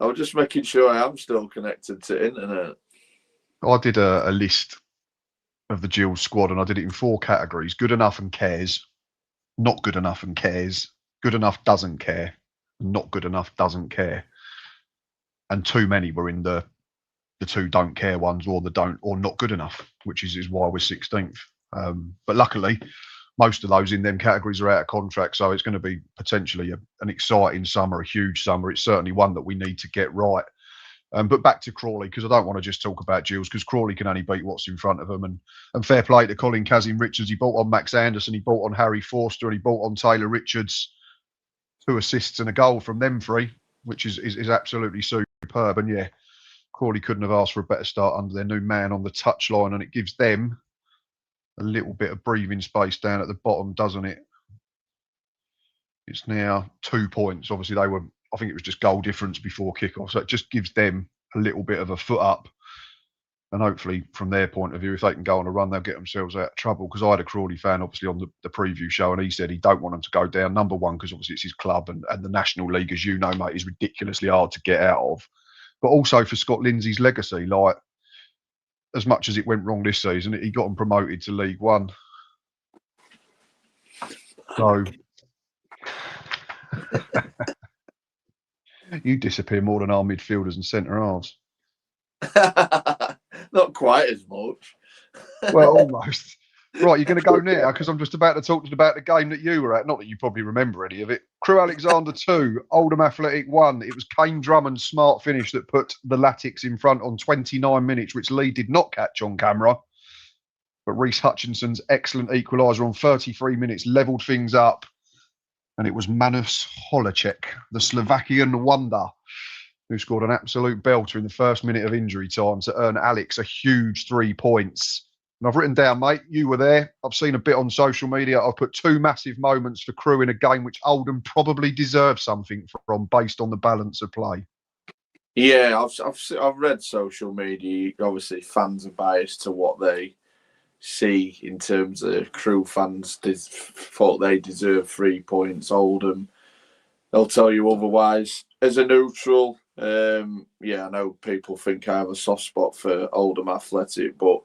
I was just making sure I am still connected to internet. I did a list of the Gills squad, and I did it in 4 categories: good enough and cares, not good enough and cares, good enough doesn't care, not good enough doesn't care. And too many were in the 2 don't care ones, or the don't or not good enough, which is why we're 16th. But luckily, most of those in them categories are out of contract, so it's going to be potentially an exciting summer, a huge summer. It's certainly one that we need to get right. But back to Crawley, because I don't want to just talk about Gills, because Crawley can only beat what's in front of them. And fair play to Colin Kazim Richards. He bought on Max Anderson, he bought on Harry Forster, and he bought on Taylor Richards. 2 assists and a goal from them 3, which is absolutely superb. And yeah, Crawley couldn't have asked for a better start under their new man on the touchline, and it gives them a little bit of breathing space down at the bottom, doesn't it? It's now 2 points. Obviously, I think it was just goal difference before kickoff, so it just gives them a little bit of a foot up. And hopefully, from their point of view, if they can go on a run, they'll get themselves out of trouble. Because I had a Crawley fan, obviously, on the preview show, and he said he don't want them to go down. Number one, because obviously it's his club, and the National League, as you know, mate, is ridiculously hard to get out of. But also for Scott Lindsay's legacy, like, as much as it went wrong this season, he got them promoted to League One. So you disappear more than our midfielders and centre halves. Not quite as much. Well, almost. Right, you're going to go now because I'm just about to talk about the game that you were at. Not that you probably remember any of it. Crewe Alexander 2, Oldham Athletic 1. It was Kane Drummond's smart finish that put the Latics in front on 29 minutes, which Lee did not catch on camera. But Reece Hutchinson's excellent equaliser on 33 minutes levelled things up. And it was Manus Holacek, the Slovakian wonder, who scored an absolute belter in the first minute of injury time to earn Alex a huge 3 points. And I've written down, mate, you were there. I've seen a bit on social media. I've put 2 massive moments for Crewe in a game which Oldham probably deserved something from based on the balance of play. Yeah, I've read social media. Obviously, fans are biased to what they see in terms of Crewe fans thought they deserve 3 points. Oldham, they'll tell you otherwise. As a neutral, I know people think I have a soft spot for Oldham Athletic, but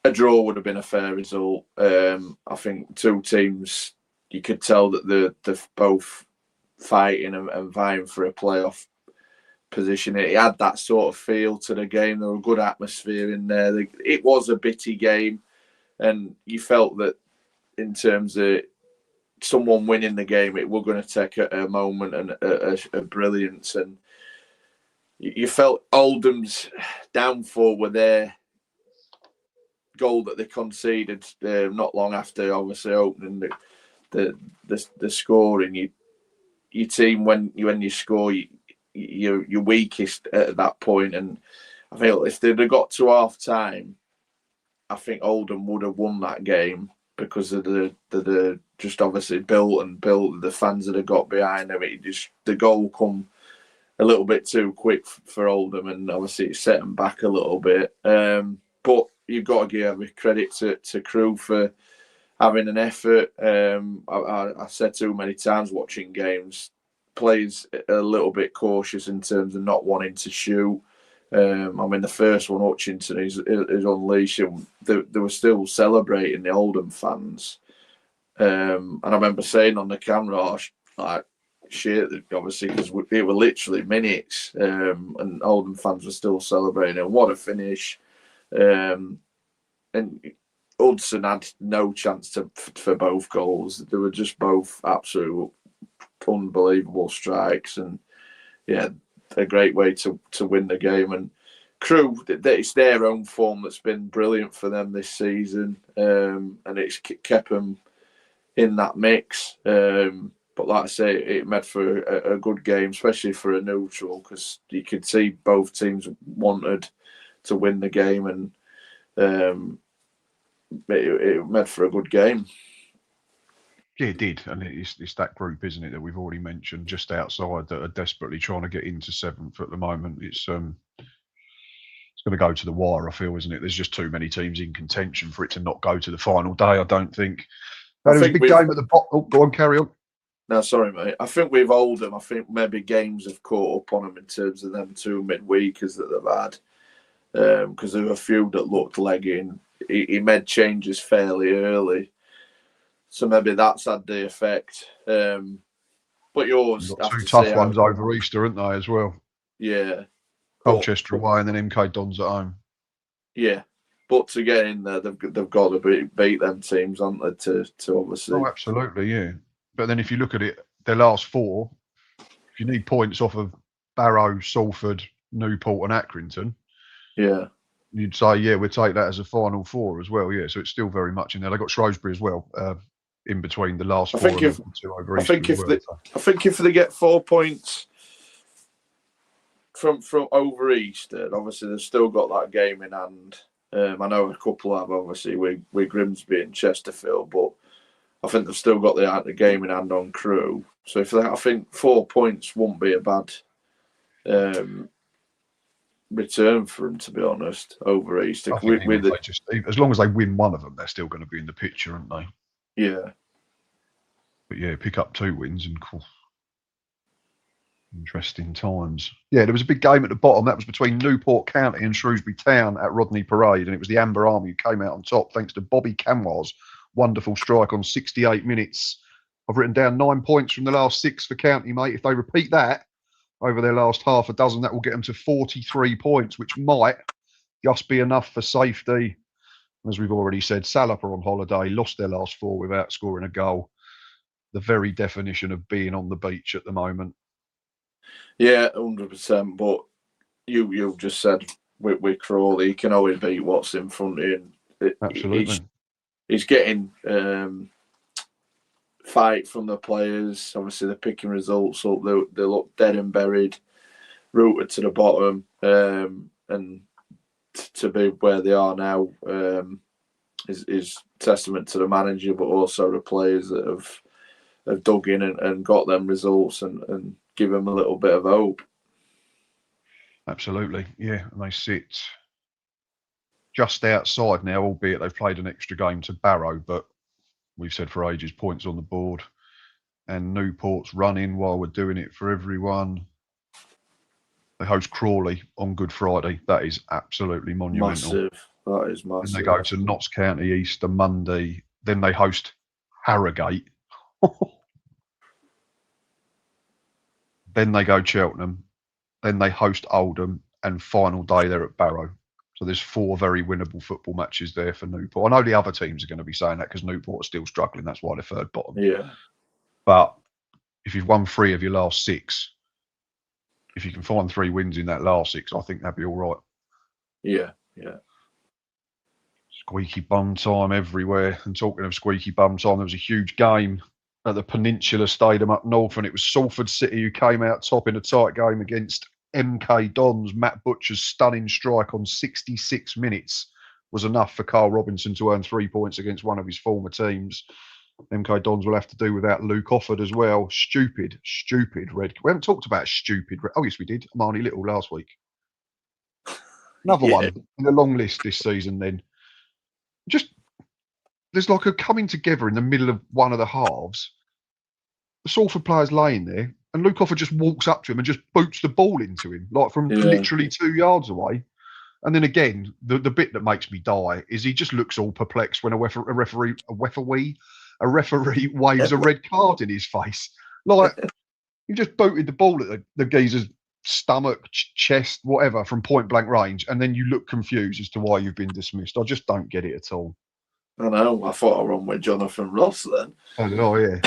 a draw would have been a fair result. I think 2 teams, you could tell that they're both fighting and vying for a playoff position. It had that sort of feel to the game. There was a good atmosphere in there. It was a bitty game, and you felt that in terms of someone winning the game, it were going to take a moment and a brilliance. And you felt Oldham's downfall with their goal that they conceded not long after, obviously opening the scoring. Your team, when you score, you're weakest at that point. And I feel if they'd have got to half time, I think Oldham would have won that game because of the just obviously built the fans that have got behind them. The goal come a little bit too quick for Oldham, and obviously it set them back a little bit. But you've got to give credit to Crewe for having an effort. I said too many times watching games, plays a little bit cautious in terms of not wanting to shoot. The first one, Hutchinson is unleashing. They were still celebrating, the Oldham fans. And I remember saying on the camera, shit, obviously, because it were literally minutes, and Oldham fans were still celebrating. And what a finish. And Hudson had no chance for both goals. They were just both absolute unbelievable strikes, and yeah, a great way to win the game. And Crewe, it's their own form that's been brilliant for them this season, and it's kept them in that mix. But like I say, it made for a good game, especially for a neutral, because you could see both teams wanted to win the game, and it made for a good game. Yeah, it did, and it's that group, isn't it, that we've already mentioned just outside that are desperately trying to get into 7th at the moment. It's going to go to the wire, I feel, isn't it? There's just too many teams in contention for it to not go to the final day, I don't think. There was a big game at the bottom. Oh, go on, carry on. No, sorry, mate. I think with Oldham, I think maybe games have caught up on them in terms of them 2 midweekers that they've had, because there were a few that looked legging. He made changes fairly early, so maybe that's had the effect. But yours, got 2 tough ones over Easter, aren't they, as well? Yeah. Colchester away and then MK Dons at home. Yeah. But to get in there, they've got to beat them teams, haven't they, to obviously... Oh, absolutely, yeah. But then if you look at it, their last 4, if you need points off of Barrow, Salford, Newport and Accrington, yeah, you'd say, yeah, we'd take that as a final 4 as well, yeah. So it's still very much in there. They've got Shrewsbury as well, in between the last 4 and 2 over Easter. I think if they get 4 points from over Easter, obviously they've still got that game in hand. I know a couple have, obviously, with Grimsby and Chesterfield, but I think they've still got the game in hand on Crewe. So I think 4 points won't be a bad return for them, to be honest, over Easter. I think even if they just, as long as they win one of them, they're still going to be in the picture, aren't they? Yeah. But yeah, pick up 2 wins and cool. Interesting times. Yeah, there was a big game at the bottom. That was between Newport County and Shrewsbury Town at Rodney Parade, and it was the Amber Army who came out on top thanks to Bobby Camwell's wonderful strike on 68 minutes. I've written down 9 points from the last 6 for County, mate. If they repeat that over their last half a dozen, that will get them to 43 points, which might just be enough for safety. As we've already said, Salop are on holiday, lost their last 4 without scoring a goal. The very definition of being on the beach at the moment. Yeah, 100%. But you just said with Crawley, he can always beat what's in front of him. Absolutely. He's getting fight from the players. Obviously, they're picking results up. They look dead and buried, rooted to the bottom. And to be where they are now is testament to the manager, but also the players that have dug in and got them results and give them a little bit of hope. Absolutely, yeah. And they sit just outside now, albeit they've played an extra game to Barrow, but we've said for ages, points on the board. And Newport's running while we're doing it for everyone. They host Crawley on Good Friday. That is absolutely monumental. Massive. That is massive. And they go to Notts County Easter Monday. Then they host Harrogate. Then they go Cheltenham. Then they host Oldham. And final day they're at Barrow. So there's 4 very winnable football matches there for Newport. I know the other teams are going to be saying that because Newport are still struggling. That's why they're third bottom. Yeah. But if you've won 3 of your last 6, if you can find 3 wins in that last 6, I think that'd be all right. Yeah, yeah. Squeaky bum time everywhere. And talking of squeaky bum time, there was a huge game at the Peninsula Stadium up north, and it was Salford City who came out top in a tight game against MK Dons. Matt Butcher's stunning strike on 66 minutes was enough for Carl Robinson to earn 3 points against one of his former teams. MK Dons will have to do without Luke Offord as well. Stupid red. We haven't talked about stupid red. Oh, yes, we did. Marnie Little last week. Another one in the long list this season then. Just, there's like a coming together in the middle of one of the halves. The Salford player's laying there, and Luke Offord just walks up to him and just boots the ball into him, like from literally 2 yards away. And then again, the bit that makes me die is he just looks all perplexed when a referee waves a red card in his face. Like, you just booted the ball at the geezer's stomach, chest, whatever, from point blank range, and then you look confused as to why you've been dismissed. I just don't get it at all. I know. I thought I were on with Jonathan Ross then. Oh, yeah.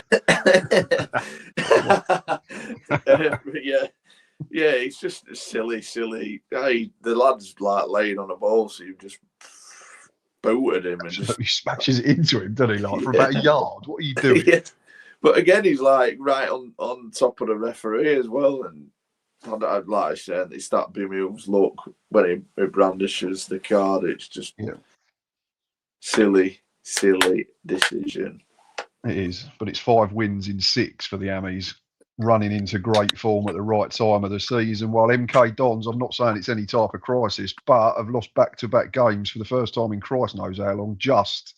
Yeah, it's just silly. Hey, the lad's like laying on a ball, so you just booted him and just smashes it into him, doesn't he? Like from about a yard. What are you doing? Yeah. But again, he's like right on top of the referee as well, and like I said, it's that bemused look when he brandishes the card. It's just silly decision. It is, but it's 5 wins in 6 for the Ammies, running into great form at the right time of the season. While MK Dons, I'm not saying it's any type of crisis, but have lost back-to-back games for the first time in Christ knows how long, just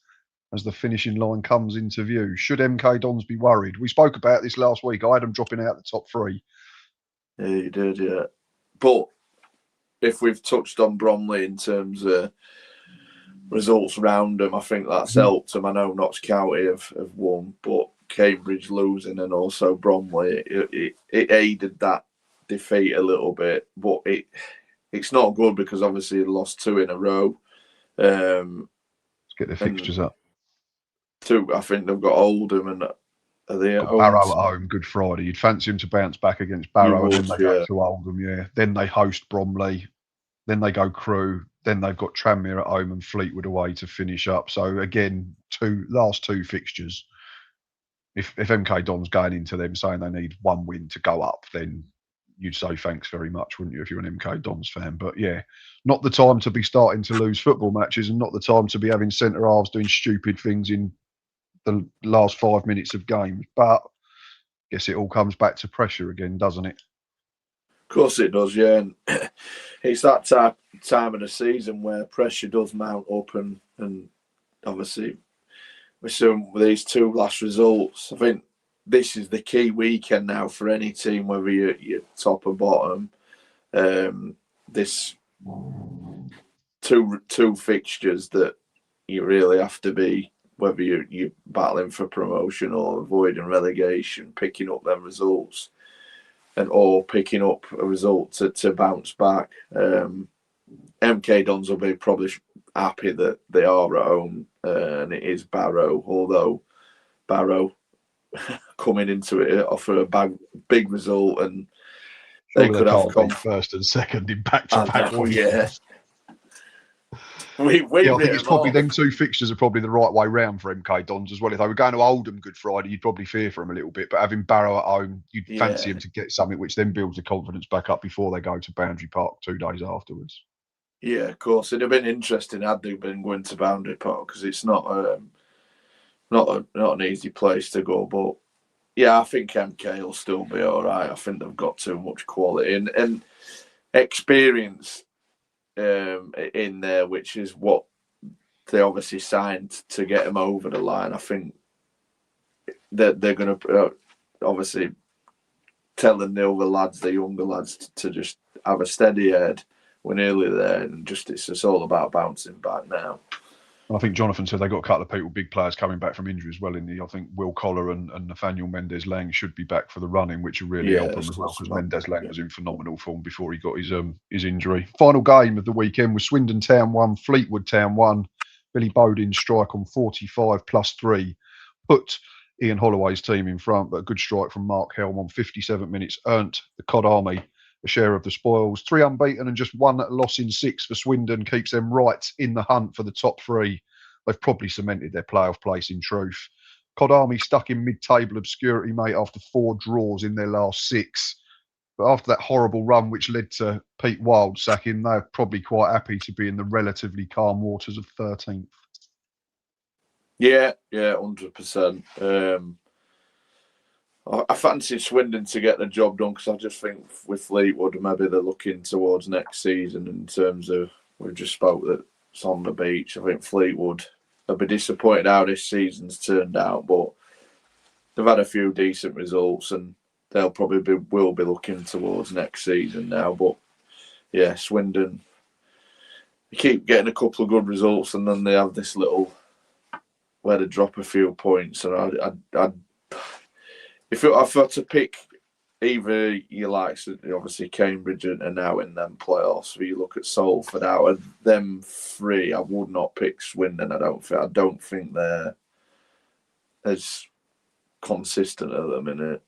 as the finishing line comes into view. Should MK Dons be worried? We spoke about this last week. I had them dropping out the top 3. Yeah, you did, yeah. But if we've touched on Bromley in terms of results round them, I think that's helped them. I know Notts County have won, but Cambridge losing and also Bromley, it aided that defeat a little bit. But it's not good because obviously they lost 2 in a row. Let's get the fixtures up. 2, I think they've got Oldham and are they at Barrow at home, Good Friday. You'd fancy them to bounce back against Barrow, and then they go to Oldham, Then they host Bromley, then they go Crewe, then they've got Tranmere at home and Fleetwood away to finish up. So again, last 2 fixtures. If MK Don's going into them saying they need 1 win to go up, then you'd say thanks very much, wouldn't you, if you're an MK Dons fan? But yeah, not the time to be starting to lose football matches and not the time to be having centre halves doing stupid things in the last 5 minutes of games. But I guess it all comes back to pressure again, doesn't it? course it does, yeah. And it's that time of the season where pressure does mount up, and obviously with these two last results, I think this is the key weekend now for any team, whether you're top or bottom. This two fixtures that you really have to be, whether you're battling for promotion or avoiding relegation, picking up them results, or picking up a result to bounce back. MK Dons will be probably happy that they are at home, and it is Barrow, although Barrow coming into it offer a big result, and they could have first and second in back-to-back weekends. Yeah. I think it's probably them two fixtures are probably the right way round for MK Dons as well. If they were going to Oldham Good Friday, you'd probably fear for them a little bit. But having Barrow at home, you'd fancy them to get something which then builds the confidence back up before they go to Boundary Park 2 days afterwards. Yeah, of course. It'd have been interesting had they been going to Boundary Park, because it's not an easy place to go. But yeah, I think MK will still be all right. I think they've got too much quality and experience in there, which is what they obviously signed to get him over the line. I think that they're going to obviously telling the other lads, the younger lads, to just have a steady head. We're nearly there, and it's just all about bouncing back now. I think Jonathan said they got a couple of people, big players coming back from injury as well. I think Will Collar and Nathaniel Mendez-Lang should be back for the running, which will really help them as well, because Mendez-Lang was in phenomenal form before he got his injury. Final game of the weekend was Swindon Town 1, Fleetwood Town 1. Billy Bowden's strike on 45 plus 3 put Ian Holloway's team in front, but a good strike from Mark Helm on 57 minutes earned the Cod Army a share of the spoils. 3 unbeaten and just 1 loss in 6 for Swindon keeps them right in the hunt for the top 3. They've probably cemented their playoff place in truth. Cod Army stuck in mid-table obscurity, mate, after 4 draws in their last 6. But after that horrible run, which led to Pete Wild sacking, they're probably quite happy to be in the relatively calm waters of 13th. Yeah, 100%. I fancy Swindon to get the job done, because I just think with Fleetwood, maybe they're looking towards next season in terms of, we've just spoke that it's on the beach. I think Fleetwood will be disappointed how this season's turned out, but they've had a few decent results, and they'll probably will be looking towards next season now. But yeah, Swindon, they keep getting a couple of good results, and then they have this little where they drop a few points. And if I had to pick either you like, obviously Cambridge and now in them playoffs, where you look at Salford, out of them 3, I would not pick Swindon. I don't think they're as consistent at the minute.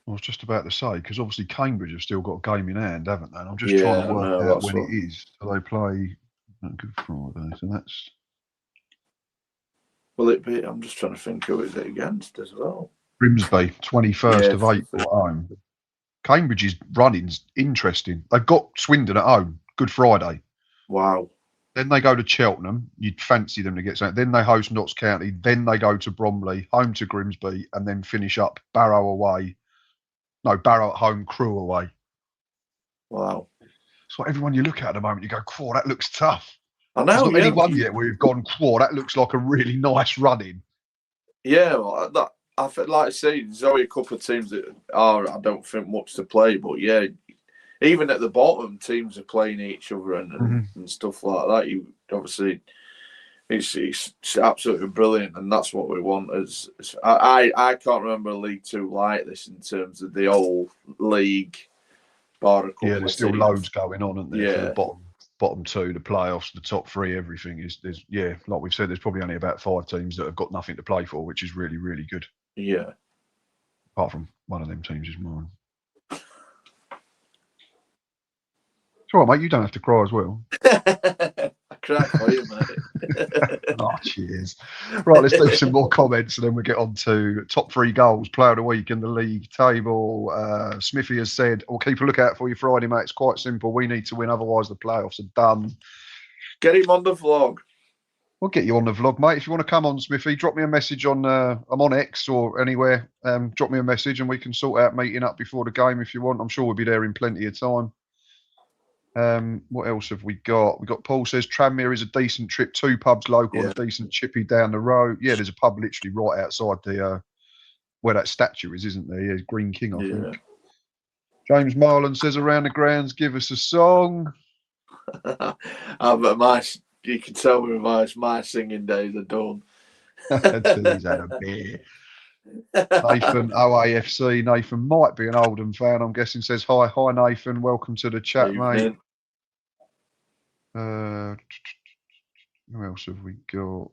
I was just about to say, because obviously Cambridge have still got a game in hand, haven't they? And I'm just trying to work out when it is. So they play Good Friday, so that's... Will it be? I'm just trying to think who is it against as well. Grimsby, 21st of April at home. Cambridge's running's interesting. They've got Swindon at home, Good Friday. Wow. Then they go to Cheltenham. You'd fancy them to get something. Then they host Notts County. Then they go to Bromley, home to Grimsby, and then finish up Barrow away. No, Barrow at home, Crewe away. Wow. It's like everyone you look at the moment, you go, "Cool, that looks tough." I know. There's not anyone yet where you've gone, "Cool, that looks like a really nice running." Yeah, well, I feel like I say, there's only a couple of teams that are, I don't think, much to play. But yeah, even at the bottom, teams are playing each other and stuff like that. You obviously, it's absolutely brilliant, and that's what we want. I can't remember a League Two like this in terms of the old league. Bar yeah, there's still loads going on, isn't there? Yeah. For the bottom 2, the playoffs, the top 3, everything is. Like we've said, there's probably only about 5 teams that have got nothing to play for, which is really, really good. Yeah. Apart from one of them teams is mine. It's all right, mate. You don't have to cry as well. I cried for you, mate. Oh, cheers. Right, let's do some more comments, and then we'll get on to top 3 goals, player of the week in the league table. Smithy has said, "I'll keep a lookout for you Friday, mate. It's quite simple. We need to win, otherwise the playoffs are done." Get him on the vlog. We'll get you on the vlog, mate. If you want to come on, Smithy, drop me a message on. I'm on X or anywhere. Drop me a message and we can sort out meeting up before the game if you want. I'm sure we'll be there in plenty of time. What else have we got? We got Paul says Tranmere is a decent trip. 2 pubs local and a decent chippy down the road. Yeah, there's a pub literally right outside the where that statue is, isn't there? Yeah, Green King, I think. James Marlon says around the grounds, give us a song. You can tell me my singing days are done. Until he's had a beer. Nathan, OAFC. Nathan might be an Oldham fan, I'm guessing, says hi. Hi, Nathan. Welcome to the chat, Evening. mate. Who else have we got?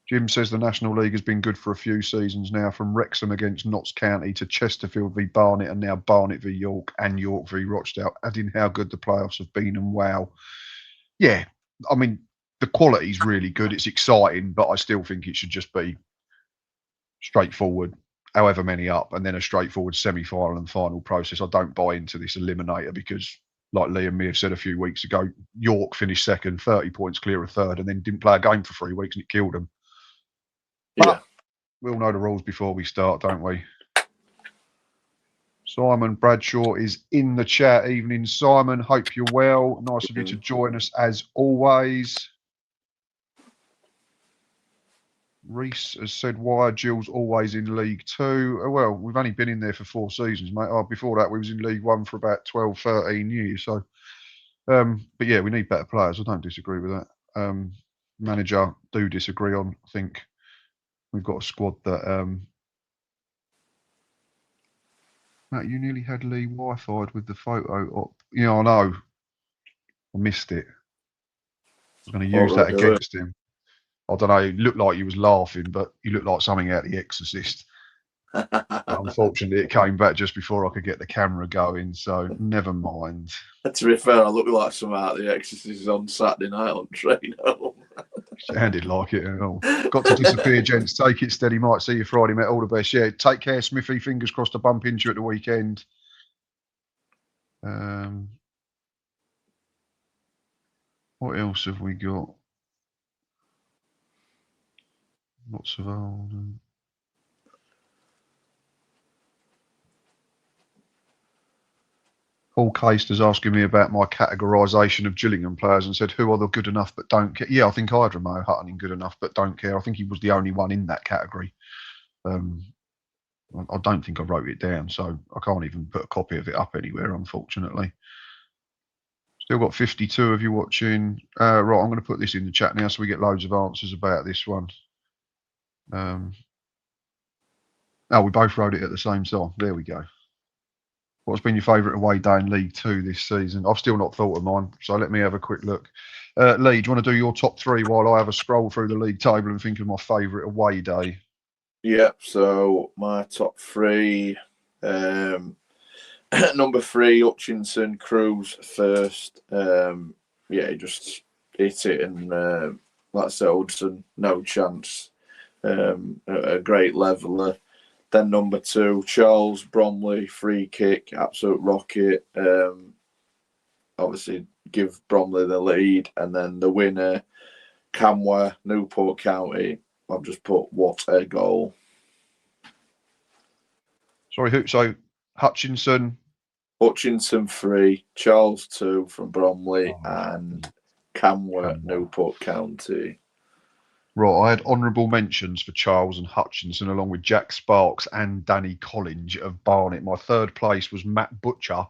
Jim says the National League has been good for a few seasons now, from Wrexham against Notts County to Chesterfield v Barnet and now Barnet v York and York v Rochdale, adding how good the playoffs have been and wow. Yeah, I mean, the quality is really good. It's exciting, but I still think it should just be straightforward, however many up, and then a straightforward semi-final and final process. I don't buy into this eliminator because, like Liam may have said a few weeks ago, York finished second, 30 points clear of third, and then didn't play a game for 3 weeks and it killed them. But we all know the rules before we start, don't we? Simon Bradshaw is in the chat. Evening, Simon. Hope you're well. Nice of you to join us as always. Reese has said, why are Gills always in League 2? Well, we've only been in there for 4 seasons, mate. Before that, we was in League 1 for about 12, 13 years. So, but yeah, we need better players. I don't disagree with that. Manager, do disagree on. I think we've got a squad that... Matt, you nearly had Lee Wi-Fi'd with the photo up. Yeah, I know. I missed it. I was going to use that against him. I don't know. It looked like he was laughing, but he looked like something out of The Exorcist. Unfortunately, it came back just before I could get the camera going, so never mind. To be fair, I look like some out of The Exorcist on Saturday night on train home. Sounded like it. Got to disappear, gents. Take it steady. Might see you Friday, mate. All the best. Yeah, take care, Smithy. Fingers crossed to bump into you at the weekend. What else have we got? Lots of old... Paul Caster's asking me about my categorisation of Gillingham players and said, who are the good enough but don't care? Yeah, I think I had Ramo Hutton in good enough but don't care. I think he was the only one in that category. I don't think I wrote it down, so I can't even put a copy of it up anywhere, unfortunately. Still got 52 of you watching. Right, I'm going to put this in the chat now so we get loads of answers about this one. Oh, we both wrote it at the same time. There we go. What's been your favourite away day in League 2 this season? I've still not thought of mine, so let me have a quick look. Lee, do you want to do your top 3 while I have a scroll through the league table and think of my favourite away day? Yep, so my top 3. Number 3, Hutchinson, Cruz first. Yeah, just hit it, and like I said, Hudson, no chance. A great leveller. Then number 2, Charles Bromley, free kick, absolute rocket. Obviously, give Bromley the lead, and then the winner, Camwa, Newport County. I've just put what a goal. Sorry, so Hutchinson 3, Charles 2 from Bromley, and Camwa, Newport County. Right, I had honourable mentions for Charles and Hutchinson, along with Jack Sparks and Danny Collins of Barnet. My third place was Matt Butcher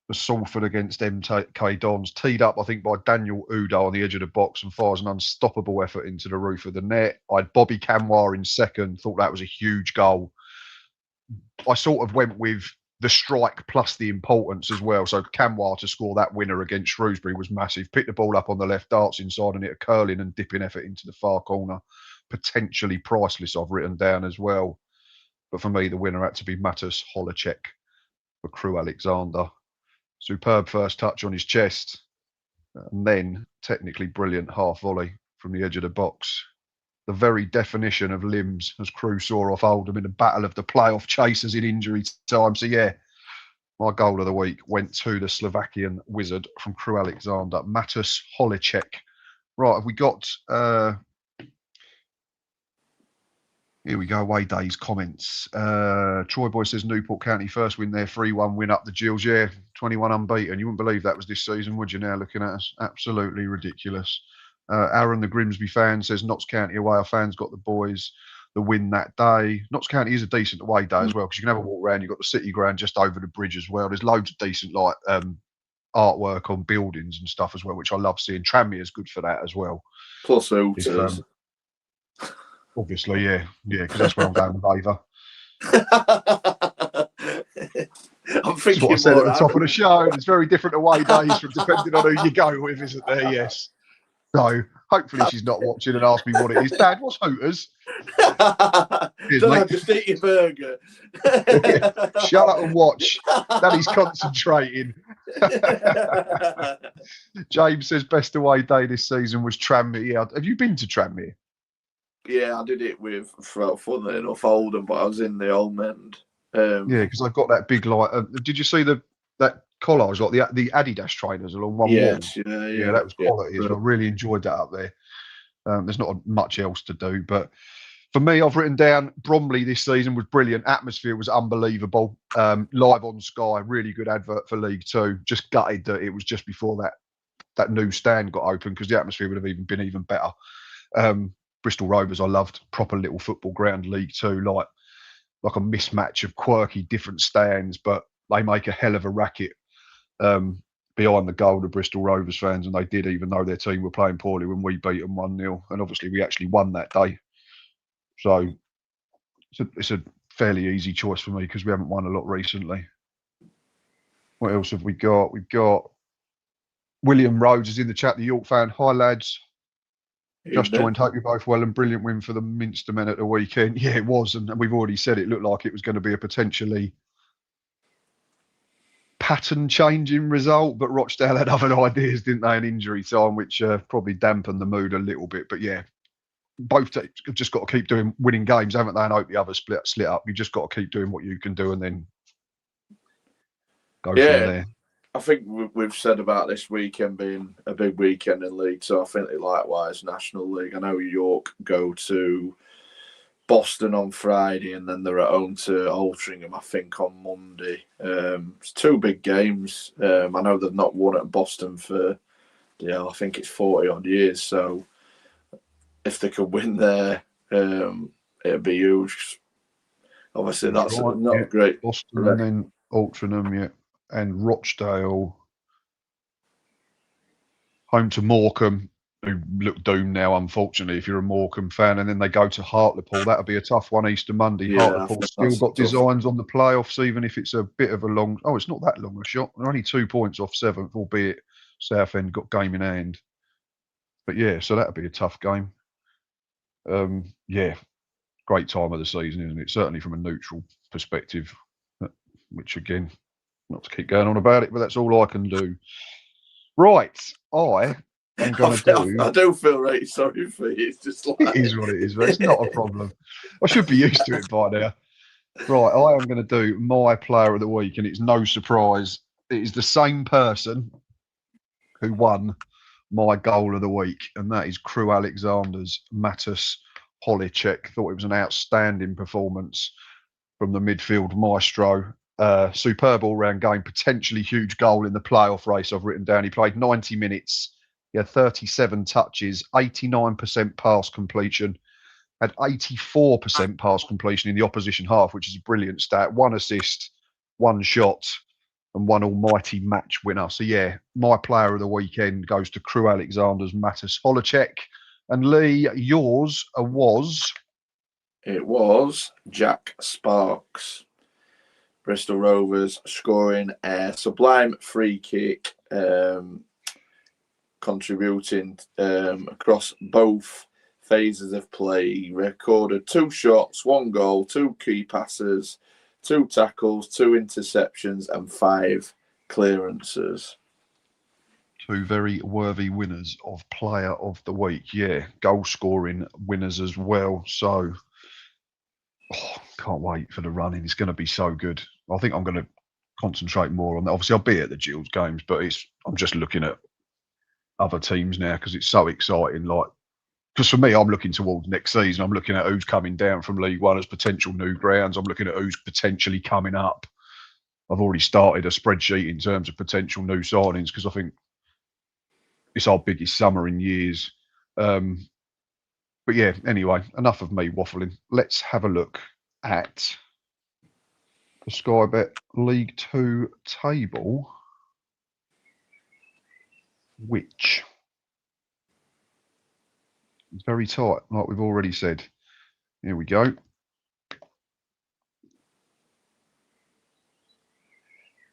for Salford against MK Dons, teed up, I think, by Daniel Udo on the edge of the box and fires an unstoppable effort into the roof of the net. I had Bobby Camwar in second, thought that was a huge goal. I sort of went with the strike plus the importance as well. So Camwar to score that winner against Shrewsbury was massive. Picked the ball up on the left, darts inside, and hit a curling and dipping effort into the far corner. Potentially priceless, I've written down as well. But for me, the winner had to be Matus Holacek for Crew Alexander. Superb first touch on his chest. And then technically brilliant half volley from the edge of the box. The very definition of limbs as Crew saw off Oldham in the battle of the playoff chasers in injury time. So yeah, my goal of the week went to the Slovakian wizard from Crew Alexander, Matus Holacek Right, have we got... Here we go, away days comments. Troy Boy says Newport County first win there, 3-1 win up the Gills. Yeah, 21 unbeaten. You wouldn't believe that was this season, would you, now looking at us? Absolutely ridiculous. Aaron, the Grimsby fan, says Notts County away. Our fans got the boys the win that day. Notts County is a decent away day as well, because you can have a walk around. You've got the City Ground just over the bridge as well. There's loads of decent artwork on buildings and stuff as well, which I love seeing. Tranmere is good for that as well. Plus Hooters. Obviously, yeah, because that's where I'm going with Ava. I'm thinking that's what I said at the top of the show. It's very different away days from depending on who you go with, isn't there? Yes. So hopefully she's not watching and ask me what it is. Dad, what's Hooters? Don't just eat your burger. Shut up and watch. Daddy's concentrating. James says best away day this season was Tranmere. Yeah, have you been to Tranmere? Yeah, I did it with, funnily enough, Oldham, but I was in the Old Mend. Yeah, because I've got that big did you see that collage, like the Adidas trainers along one wall? Yeah, that was quality as well. Really enjoyed that up there. There's not much else to do, but for me, I've written down Bromley this season was brilliant. Atmosphere was unbelievable. Live on Sky, really good advert for League Two. Just gutted that it was just before that new stand got open, because the atmosphere would have been even better. Bristol Rovers, I loved. Proper little football ground, League Two, like a mismatch of quirky different stands, but they make a hell of a racket behind the goal, the Bristol Rovers fans, and they did, even though their team were playing poorly when we beat them 1-0. And obviously we actually won that day. So it's a fairly easy choice for me, because we haven't won a lot recently. What else have we got? We've got William Rhodes is in the chat, the York fan. Hi, lads. Just joined. Hope you're both well, and brilliant win for the Minster men at the weekend. Yeah, it was, and we've already said it looked like it was going to be a potentially pattern-changing result, but Rochdale had other ideas, didn't they? An injury time, which probably dampened the mood a little bit. But yeah, both teams have just got to keep winning games, haven't they? And hope the others split up. You just got to keep doing what you can do, and then go from there. I think we've said about this weekend being a big weekend in League, so I think likewise National League. I know York go to Boston on Friday, and then they're at home to Altrincham, I think, on Monday. It's two big games. I know they've not won at Boston for, I think it's 40 odd years. So if they could win there, it'd be huge. Obviously, that's not great. Boston and then Altrincham, yeah. And Rochdale, home to Morecambe, who look doomed now, unfortunately, if you're a Morecambe fan. And then they go to Hartlepool. That'll be a tough one Easter Monday. Yeah, Hartlepool still got designs on the playoffs, even if it's a bit of a long... Oh, it's not that long a shot. They're only 2 points off 7th, albeit Southend got game in hand. But yeah, so that'll be a tough game. Yeah, great time of the season, isn't it? Certainly from a neutral perspective, which again... Not to keep going on about it, but that's all I can do. Right, I am going to do... I do feel really sorry for you. It's just like... It is what it is, but it's not a problem. I should be used to it by now. Right, I am going to do my player of the week, and it's no surprise. It is the same person who won my goal of the week, and that is Crew Alexander's Matus Holicek. Thought it was an outstanding performance from the midfield maestro. Superb all-round game, potentially huge goal in the playoff race. I've written down he played 90 minutes. He had 37 touches, 89% pass completion, had 84% pass completion in the opposition half, which is a brilliant stat. 1 assist, 1 shot, and 1 almighty match winner. So yeah, my player of the weekend goes to Crew Alexander's Matus Holicek. And Lee, yours was? It was Jack Sparks. Bristol Rovers scoring a sublime free kick, contributing across both phases of play. He recorded 2 shots, 1 goal, 2 key passes, 2 tackles, 2 interceptions, and 5 clearances. 2 very worthy winners of Player of the Week. Yeah, goal scoring winners as well. So, can't wait for the running. It's going to be so good. I think I'm going to concentrate more on that. Obviously, I'll be at the Gills games, but I'm just looking at other teams now because it's so exciting. Like, because for me, I'm looking towards next season. I'm looking at who's coming down from League One as potential new grounds. I'm looking at who's potentially coming up. I've already started a spreadsheet in terms of potential new signings because I think it's our biggest summer in years. But yeah, anyway, enough of me waffling. Let's have a look at the Sky Bet League Two table, which is very tight, like we've already said. Here we go.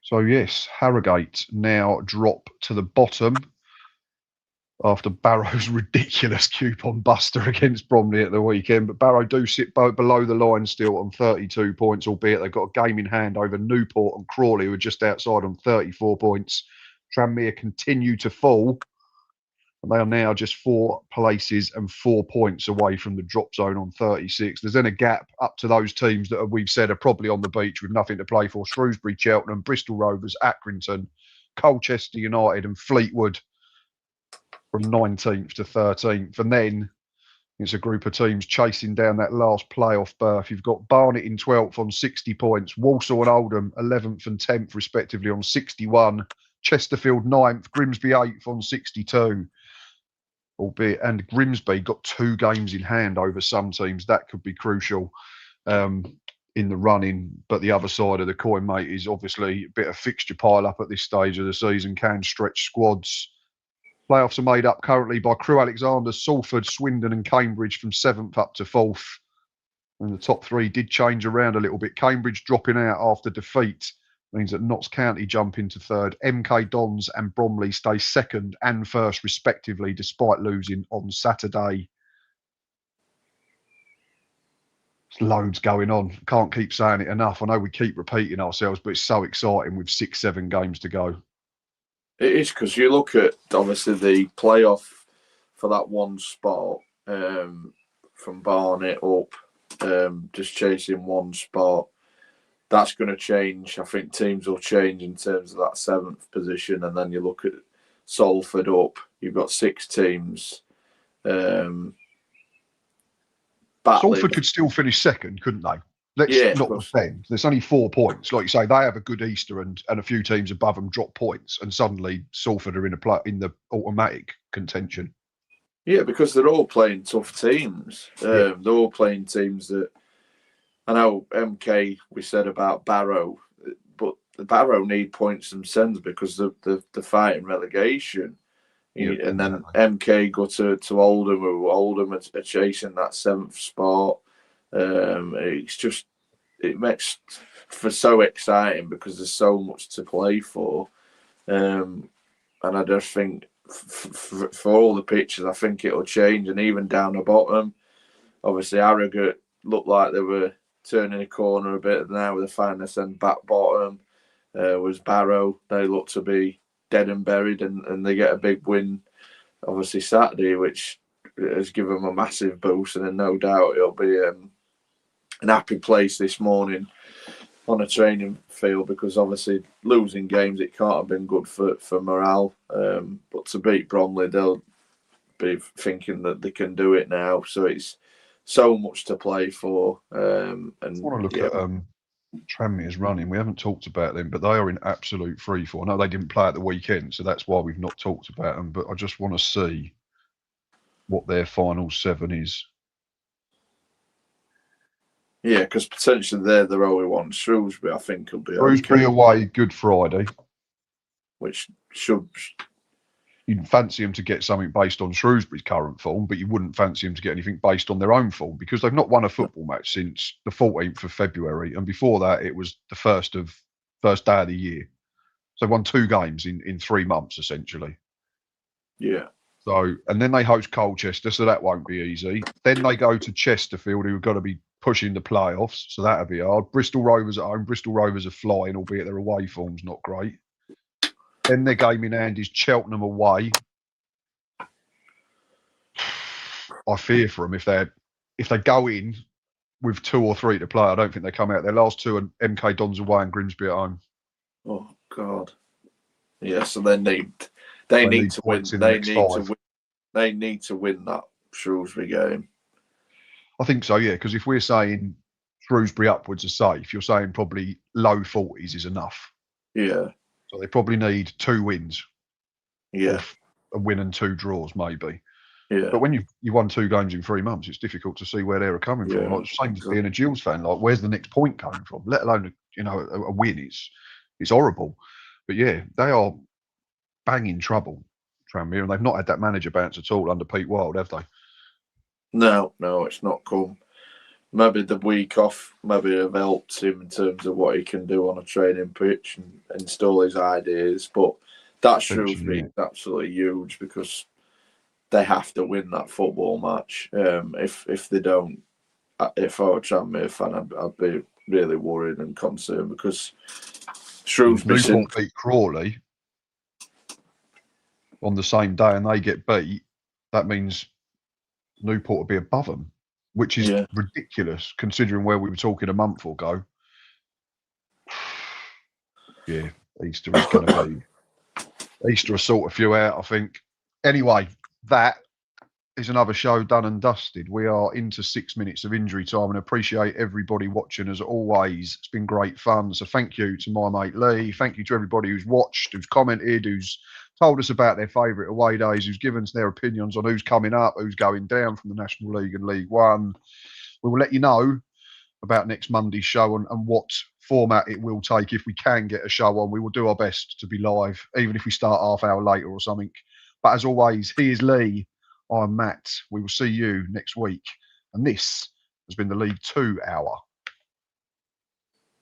So yes, Harrogate now drop to the bottom after Barrow's ridiculous coupon buster against Bromley at the weekend. But Barrow do sit below the line still on 32 points, albeit they've got a game in hand over Newport and Crawley, who are just outside on 34 points. Tranmere continue to fall, and they are now just 4 places and 4 points away from the drop zone on 36. There's then a gap up to those teams that we've said are probably on the beach with nothing to play for: Shrewsbury, Cheltenham, Bristol Rovers, Accrington, Colchester United and Fleetwood from 19th to 13th. And then it's a group of teams chasing down that last playoff berth. You've got Barnet in 12th on 60 points, Walsall and Oldham 11th and 10th respectively on 61, Chesterfield 9th, Grimsby 8th on 62. Albeit, and Grimsby got 2 games in hand over some teams. That could be crucial in the running. But the other side of the coin, mate, is obviously a bit of fixture pile up at this stage of the season can stretch squads. Playoffs are made up currently by Crewe Alexander, Salford, Swindon and Cambridge from 7th up to 4th. And the top 3 did change around a little bit. Cambridge dropping out after defeat means that Notts County jump into 3rd. MK Dons and Bromley stay 2nd and 1st respectively, despite losing on Saturday. There's loads going on. Can't keep saying it enough. I know we keep repeating ourselves, but it's so exciting with 6-7 games to go. It is, because you look at, obviously, the playoff for that one spot from Barnet up, just chasing one spot. That's going to change. I think teams will change in terms of that 7th position. And then you look at Salford up. You've got 6 teams. Salford could still finish 2nd, couldn't they? Let's not defend. There's only 4 points. Like you say, they have a good Easter and a few teams above them drop points. And suddenly Salford are in the automatic contention. Yeah, because they're all playing tough teams. They're all playing teams that, I know MK, we said about Barrow, but the Barrow need points themselves because they're fighting relegation. And then MK go to Oldham, who Oldham are chasing that 7th spot. It makes for so exciting because there's so much to play for. And I just think for all the pictures, I think it'll change. And even down the bottom, obviously Harrogate looked like they were turning a corner a bit, and now with the finest and back bottom was Barrow. They look to be dead and buried, and they get a big win, obviously Saturday, which has given them a massive boost, and then no doubt it'll be an happy place this morning on a training field, because obviously losing games, it can't have been good for morale. But to beat Bromley, they'll be thinking that they can do it now. So it's so much to play for. And I want to look at Tranmere's running. We haven't talked about them, but they are in absolute freefall. I know they didn't play at the weekend, so that's why we've not talked about them. But I just want to see what their final 7 is. Yeah, because potentially they're the only one. Shrewsbury, I think, will be Shrewsbury away Good Friday, which should. You'd fancy them to get something based on Shrewsbury's current form, but you wouldn't fancy them to get anything based on their own form, because they've not won a football match since the 14th of February, and before that it was the first day of the year. So they've won 2 games in 3 months essentially. Yeah. So, and then they host Colchester, so that won't be easy. Then they go to Chesterfield, who have got to be pushing the playoffs, so that'll be hard. Bristol Rovers at home. Bristol Rovers are flying, albeit their away form's not great. Then their game in hand is Cheltenham away. I fear for them if they go in with 2 or 3 to play. I don't think they come out. Their last 2 are MK Dons away and Grimsby at home. Oh God. Yeah, so they They need to win. points in the next 5. They need to win that Shrewsbury game. I think so, yeah, because if we're saying Shrewsbury upwards are safe, you're saying probably low 40s is enough. Yeah. So they probably need 2 wins. Yeah. Or a win and 2 draws, maybe. Yeah. But when you've won 2 games in 3 months, it's difficult to see where they're coming from. Like same as being a Gills fan, like where's the next point coming from? Let alone a win. It's horrible. But yeah, they are banging trouble, Tranmere, and they've not had that manager bounce at all under Pete Wild, have they? No, it's not come. Maybe the week off maybe have helped him in terms of what he can do on a training pitch and install his ideas. But that Shrewsbury is absolutely huge because they have to win that football match. If they don't, if I were a Tranmere fan, I'd be really worried and concerned because Shrewsbury beat Crawley on the same day and they get beat. That means Newport will be above them, which is ridiculous considering where we were talking a month ago. Yeah, Easter is going to be. Easter will sort a few out, I think. Anyway, that is another show done and dusted. We are into 6 minutes of injury time and appreciate everybody watching as always. It's been great fun. So thank you to my mate Lee. Thank you to everybody who's watched, who's commented, who's told us about their favourite away days, who's given us their opinions on who's coming up, who's going down from the National League and League One. We will let you know about next Monday's show and what format it will take. If we can get a show on, we will do our best to be live, even if we start half hour later or something. But as always, he is Lee. I'm Matt. We will see you next week. And this has been the League 2 Hour.